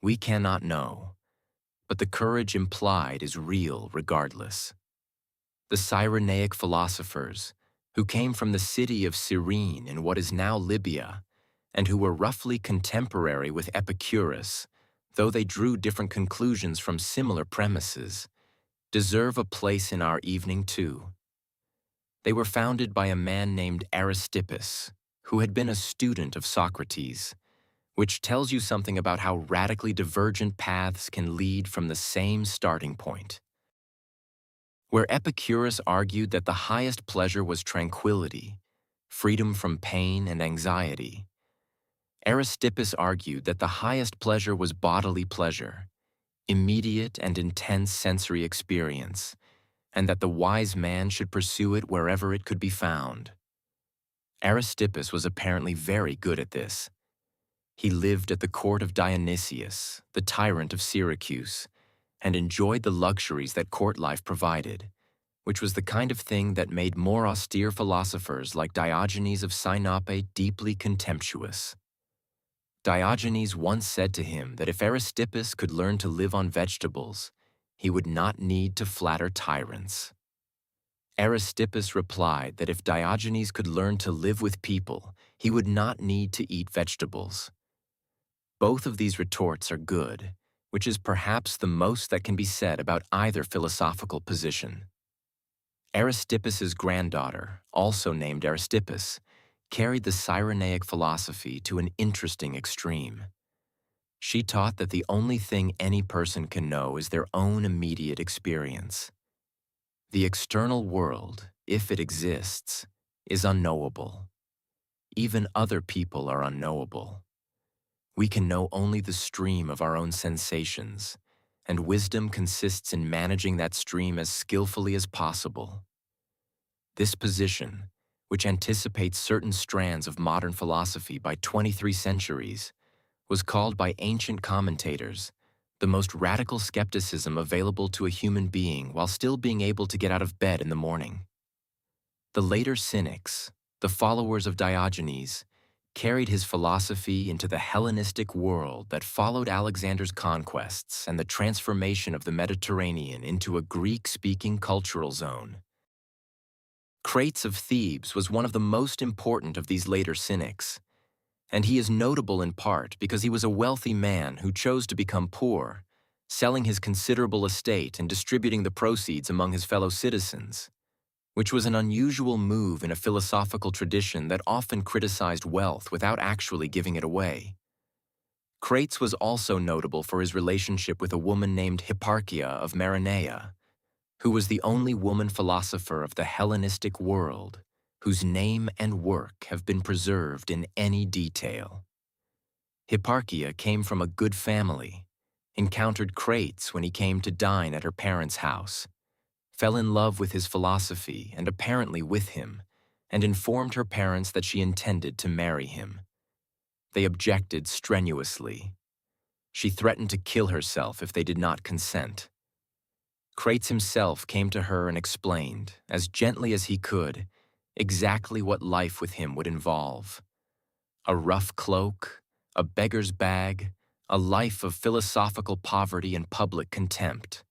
we cannot know, but the courage implied is real regardless. The Cyrenaic philosophers, who came from the city of Cyrene in what is now Libya, and who were roughly contemporary with Epicurus, though they drew different conclusions from similar premises, deserve a place in our evening too. They were founded by a man named Aristippus, who had been a student of Socrates, which tells you something about how radically divergent paths can lead from the same starting point. Where Epicurus argued that the highest pleasure was tranquility, freedom from pain and anxiety, Aristippus argued that the highest pleasure was bodily pleasure, immediate and intense sensory experience, and that the wise man should pursue it wherever it could be found. Aristippus was apparently very good at this. He lived at the court of Dionysius, the tyrant of Syracuse, and enjoyed the luxuries that court life provided, which was the kind of thing that made more austere philosophers like Diogenes of Sinope deeply contemptuous. Diogenes once said to him that if Aristippus could learn to live on vegetables, he would not need to flatter tyrants. Aristippus replied that if Diogenes could learn to live with people, he would not need to eat vegetables. Both of these retorts are good, which is perhaps the most that can be said about either philosophical position. Aristippus's granddaughter, also named Aristippus, carried the Cyrenaic philosophy to an interesting extreme. She taught that the only thing any person can know is their own immediate experience. The external world, if it exists, is unknowable. Even other people are unknowable. We can know only the stream of our own sensations, and wisdom consists in managing that stream as skillfully as possible. This position, which anticipates certain strands of modern philosophy by 23 centuries, was called by ancient commentators the most radical skepticism available to a human being while still being able to get out of bed in the morning. The later Cynics, the followers of Diogenes, carried his philosophy into the Hellenistic world that followed Alexander's conquests and the transformation of the Mediterranean into a Greek-speaking cultural zone. Crates of Thebes was one of the most important of these later Cynics, and he is notable in part because he was a wealthy man who chose to become poor, selling his considerable estate and distributing the proceeds among his fellow citizens, which was an unusual move in a philosophical tradition that often criticized wealth without actually giving it away. Crates was also notable for his relationship with a woman named Hipparchia of Maronea, who was the only woman philosopher of the Hellenistic world whose name and work have been preserved in any detail. Hipparchia came from a good family, encountered Crates when he came to dine at her parents' house, fell in love with his philosophy and apparently with him, and informed her parents that she intended to marry him. They objected strenuously. She threatened to kill herself if they did not consent. Crates himself came to her and explained, as gently as he could, exactly what life with him would involve. A rough cloak, a beggar's bag, a life of philosophical poverty and public contempt.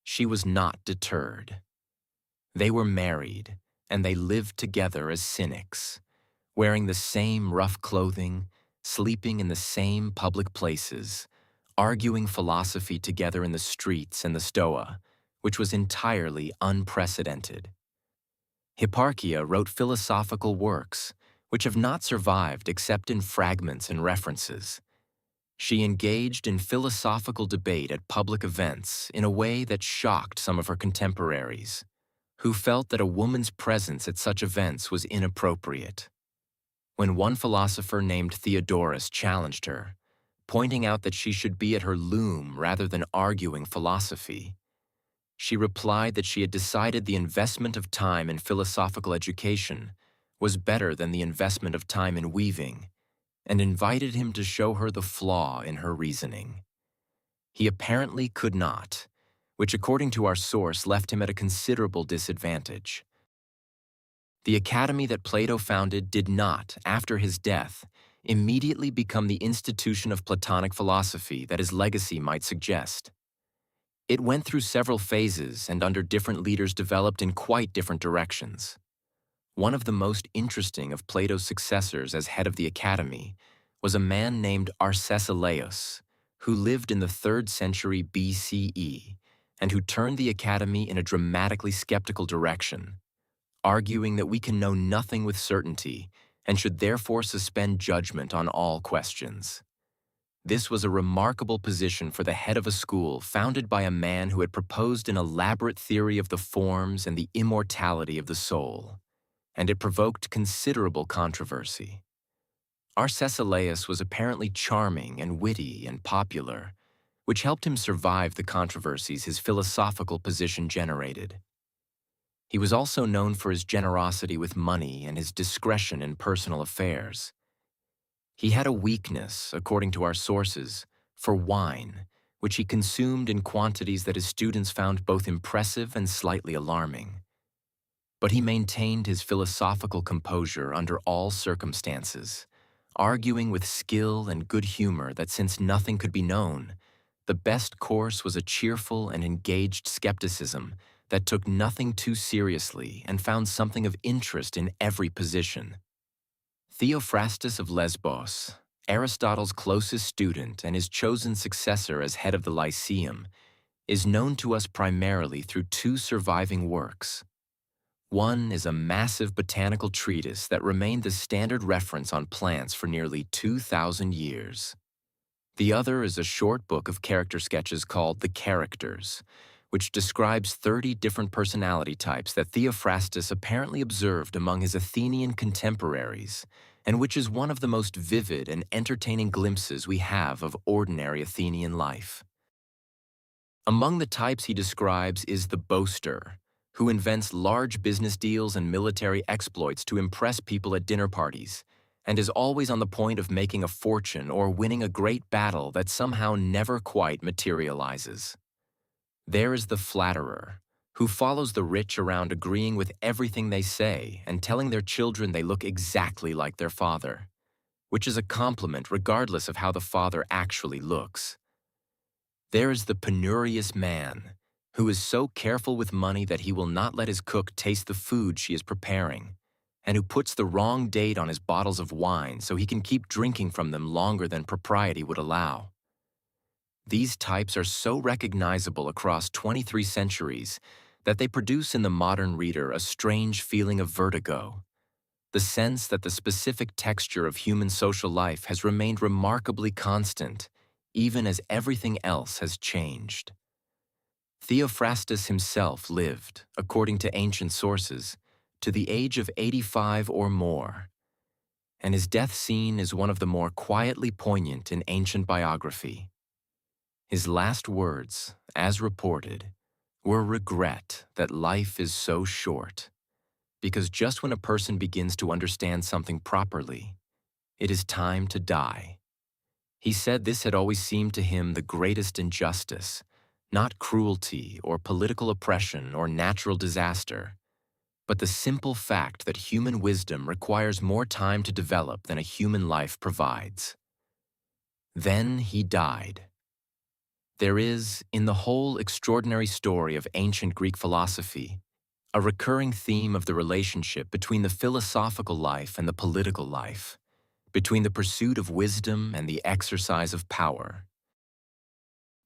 She was not deterred. They were married, and they lived together as cynics, wearing the same rough clothing, sleeping in the same public places, arguing philosophy together in the streets and the Stoa, which was entirely unprecedented. Hipparchia wrote philosophical works, which have not survived except in fragments and references. She engaged in philosophical debate at public events in a way that shocked some of her contemporaries, who felt that a woman's presence at such events was inappropriate. When one philosopher named Theodorus challenged her, pointing out that she should be at her loom rather than arguing philosophy, she replied that she had decided the investment of time in philosophical education was better than the investment of time in weaving, and invited him to show her the flaw in her reasoning. He apparently could not, which according to our source left him at a considerable disadvantage. The academy that Plato founded did not, after his death, immediately become the institution of Platonic philosophy that his legacy might suggest. It went through several phases and under different leaders developed in quite different directions. One of the most interesting of Plato's successors as head of the academy was a man named Arcesilaus, who lived in the 3rd century BCE and who turned the academy in a dramatically skeptical direction, arguing that we can know nothing with certainty and should therefore suspend judgment on all questions. This was a remarkable position for the head of a school founded by a man who had proposed an elaborate theory of the forms and the immortality of the soul, and it provoked considerable controversy. Arcesilaus was apparently charming and witty and popular, which helped him survive the controversies his philosophical position generated. He was also known for his generosity with money and his discretion in personal affairs. He had a weakness, according to our sources, for wine, which he consumed in quantities that his students found both impressive and slightly alarming. But he maintained his philosophical composure under all circumstances, arguing with skill and good humor that since nothing could be known, the best course was a cheerful and engaged skepticism that took nothing too seriously and found something of interest in every position. Theophrastus of Lesbos, Aristotle's closest student and his chosen successor as head of the Lyceum, is known to us primarily through 2 surviving works. One is a massive botanical treatise that remained the standard reference on plants for nearly 2,000 years. The other is a short book of character sketches called The Characters, which describes 30 different personality types that Theophrastus apparently observed among his Athenian contemporaries, and which is one of the most vivid and entertaining glimpses we have of ordinary Athenian life. Among the types he describes is the boaster, who invents large business deals and military exploits to impress people at dinner parties, and is always on the point of making a fortune or winning a great battle that somehow never quite materializes. There is the flatterer, who follows the rich around agreeing with everything they say and telling their children they look exactly like their father, which is a compliment regardless of how the father actually looks. There is the penurious man, who is so careful with money that he will not let his cook taste the food she is preparing, and who puts the wrong date on his bottles of wine so he can keep drinking from them longer than propriety would allow. These types are so recognizable across 23 centuries that they produce in the modern reader a strange feeling of vertigo, the sense that the specific texture of human social life has remained remarkably constant, even as everything else has changed. Theophrastus himself lived, according to ancient sources, to the age of 85 or more, and his death scene is one of the more quietly poignant in ancient biography. His last words, as reported, were regret that life is so short, because just when a person begins to understand something properly, it is time to die. He said this had always seemed to him the greatest injustice, not cruelty or political oppression or natural disaster, but the simple fact that human wisdom requires more time to develop than a human life provides. Then he died. There is, in the whole extraordinary story of ancient Greek philosophy, a recurring theme of the relationship between the philosophical life and the political life, between the pursuit of wisdom and the exercise of power.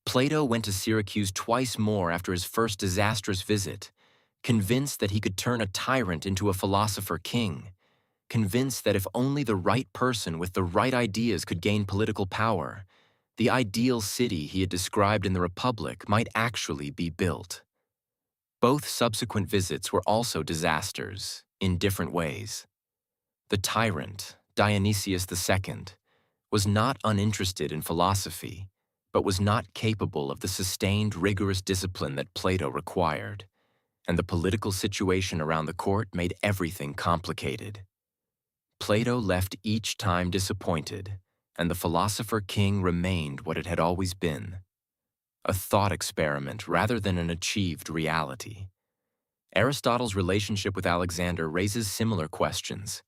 Plato went to Syracuse twice more after his first disastrous visit, convinced that he could turn a tyrant into a philosopher king, convinced that if only the right person with the right ideas could gain political power, the ideal city he had described in the Republic might actually be built. Both subsequent visits were also disasters, in different ways. The tyrant, Dionysius II, was not uninterested in philosophy, but was not capable of the sustained, rigorous discipline that Plato required, and the political situation around the court made everything complicated. Plato left each time disappointed, and the philosopher king remained what it had always been, a thought experiment rather than an achieved reality. Aristotle's relationship with Alexander raises similar questions.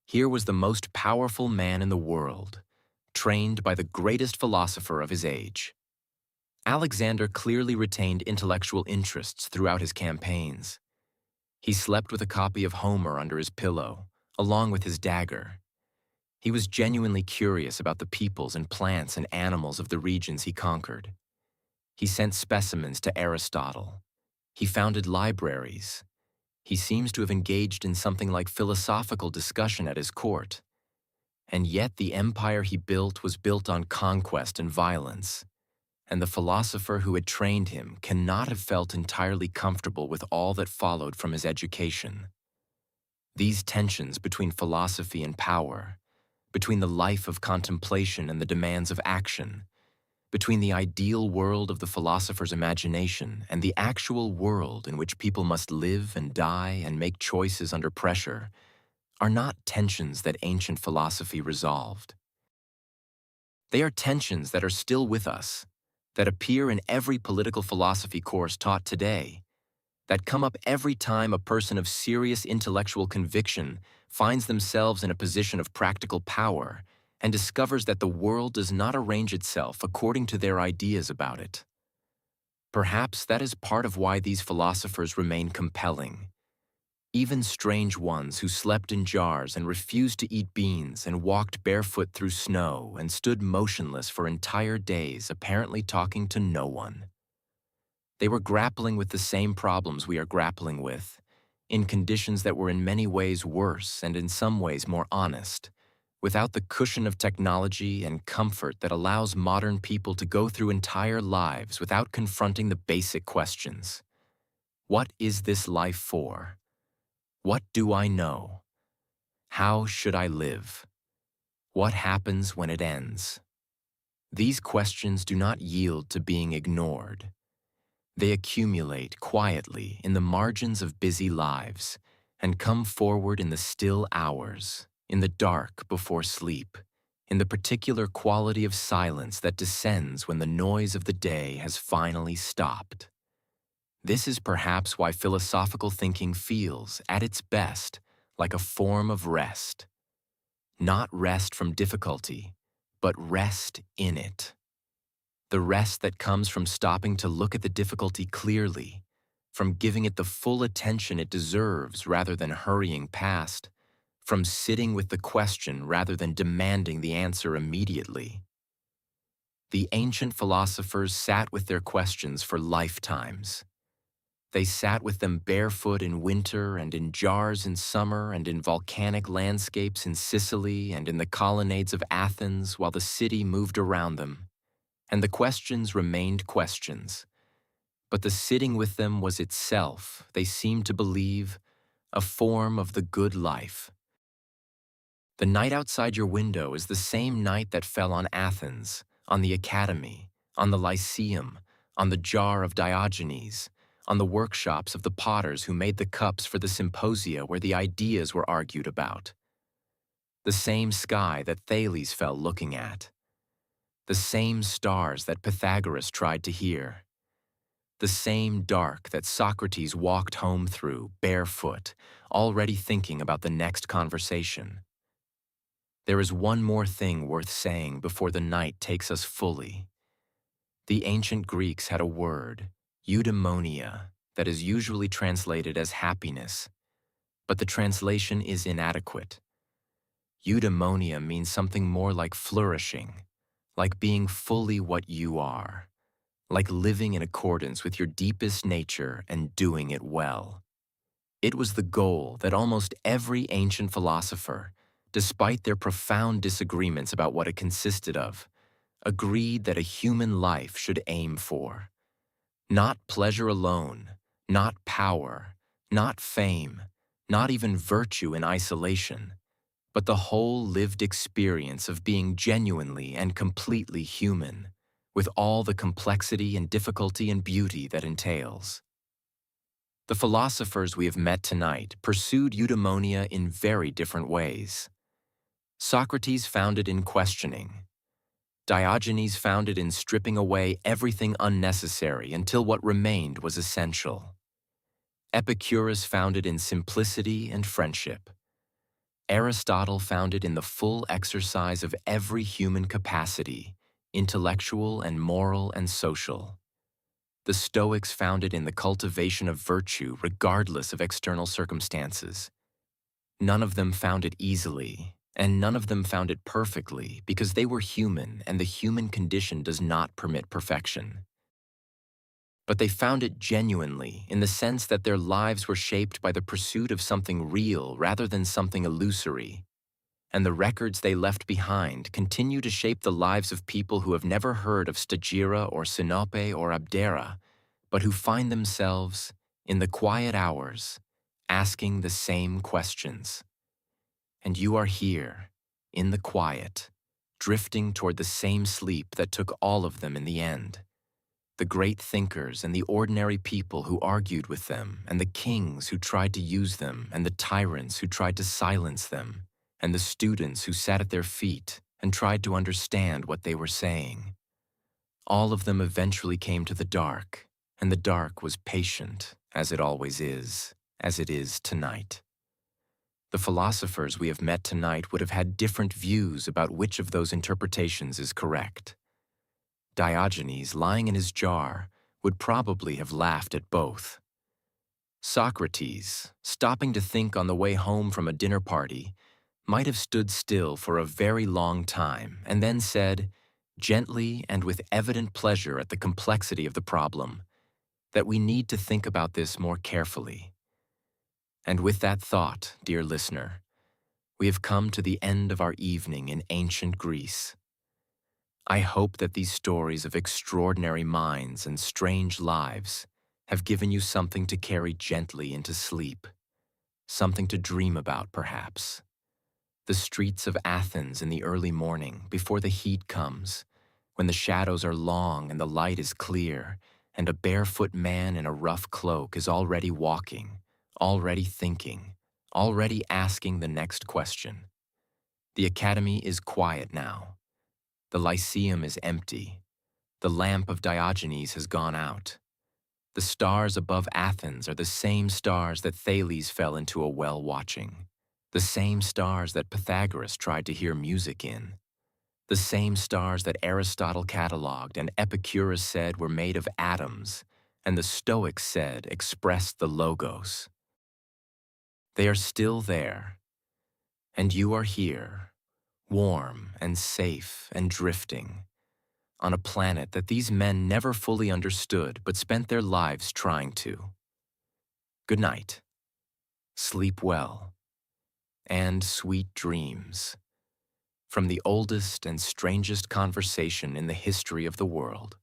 Here was the most powerful man in the world, trained by the greatest philosopher of his age. Alexander clearly retained intellectual interests throughout his campaigns. He slept with a copy of Homer under his pillow, along with his dagger. He was genuinely curious about the peoples and plants and animals of the regions he conquered. He sent specimens to Aristotle. He founded libraries. He seems to have engaged in something like philosophical discussion at his court. And yet the empire he built was built on conquest and violence, and the philosopher who had trained him cannot have felt entirely comfortable with all that followed from his education. These tensions between philosophy and power, between the life of contemplation and the demands of action, between the ideal world of the philosopher's imagination and the actual world in which people must live and die and make choices under pressure, are not tensions that ancient philosophy resolved. They are tensions that are still with us, that appear in every political philosophy course taught today, that come up every time a person of serious intellectual conviction finds themselves in a position of practical power and discovers that the world does not arrange itself according to their ideas about it. Perhaps that is part of why these philosophers remain compelling. Even strange ones who slept in jars and refused to eat beans and walked barefoot through snow and stood motionless for entire days, apparently talking to no one. They were grappling with the same problems we are grappling with, in conditions that were in many ways worse and in some ways more honest, without the cushion of technology and comfort that allows modern people to go through entire lives without confronting the basic questions. What is this life for? What do I know? How should I live? What happens when it ends? These questions do not yield to being ignored. They accumulate quietly in the margins of busy lives and come forward in the still hours, in the dark before sleep, in the particular quality of silence that descends when the noise of the day has finally stopped. This is perhaps why philosophical thinking feels, at its best, like a form of rest. Not rest from difficulty, but rest in it. The rest that comes from stopping to look at the difficulty clearly, from giving it the full attention it deserves rather than hurrying past, from sitting with the question rather than demanding the answer immediately. The ancient philosophers sat with their questions for lifetimes. They sat with them barefoot in winter and in jars in summer and in volcanic landscapes in Sicily and in the colonnades of Athens while the city moved around them. And the questions remained questions. But the sitting with them was itself, they seemed to believe, a form of the good life. The night outside your window is the same night that fell on Athens, on the Academy, on the Lyceum, on the jar of Diogenes, on the workshops of the potters who made the cups for the symposia where the ideas were argued about. The same sky that Thales fell looking at. The same stars that Pythagoras tried to hear. The same dark that Socrates walked home through, barefoot, already thinking about the next conversation. There is one more thing worth saying before the night takes us fully. The ancient Greeks had a word, eudaimonia, that is usually translated as happiness, but the translation is inadequate. Eudaimonia means something more like flourishing, like being fully what you are, like living in accordance with your deepest nature and doing it well. It was the goal that almost every ancient philosopher, despite their profound disagreements about what it consisted of, agreed that a human life should aim for. Not pleasure alone, not power, not fame, not even virtue in isolation, but the whole lived experience of being genuinely and completely human, with all the complexity and difficulty and beauty that entails. The philosophers we have met tonight pursued eudaimonia in very different ways. Socrates found it in questioning. Diogenes found it in stripping away everything unnecessary until what remained was essential. Epicurus found it in simplicity and friendship. Aristotle found it in the full exercise of every human capacity, intellectual and moral and social. The Stoics found it in the cultivation of virtue regardless of external circumstances. None of them found it easily, and none of them found it perfectly because they were human and the human condition does not permit perfection. But they found it genuinely in the sense that their lives were shaped by the pursuit of something real rather than something illusory, and the records they left behind continue to shape the lives of people who have never heard of Stagira or Sinope or Abdera, but who find themselves, in the quiet hours, asking the same questions. And you are here, in the quiet, drifting toward the same sleep that took all of them in the end. The great thinkers and the ordinary people who argued with them, and the kings who tried to use them, and the tyrants who tried to silence them, and the students who sat at their feet and tried to understand what they were saying. All of them eventually came to the dark, and the dark was patient, as it always is, as it is tonight. The philosophers we have met tonight would have had different views about which of those interpretations is correct. Diogenes, lying in his jar, would probably have laughed at both. Socrates, stopping to think on the way home from a dinner party, might have stood still for a very long time and then said, gently and with evident pleasure at the complexity of the problem, that we need to think about this more carefully. And with that thought, dear listener, we have come to the end of our evening in ancient Greece. I hope that these stories of extraordinary minds and strange lives have given you something to carry gently into sleep, something to dream about, perhaps. The streets of Athens in the early morning, before the heat comes, when the shadows are long and the light is clear, and a barefoot man in a rough cloak is already walking, already thinking, already asking the next question. The academy is quiet now. The Lyceum is empty. The lamp of Diogenes has gone out. The stars above Athens are the same stars that Thales fell into a well watching, the same stars that Pythagoras tried to hear music in, the same stars that Aristotle catalogued and Epicurus said were made of atoms, and the Stoics said expressed the logos. They are still there, and you are here, warm and safe and drifting, on a planet that these men never fully understood but spent their lives trying to. Good night. Sleep well. And sweet dreams. From the oldest and strangest conversation in the history of the world.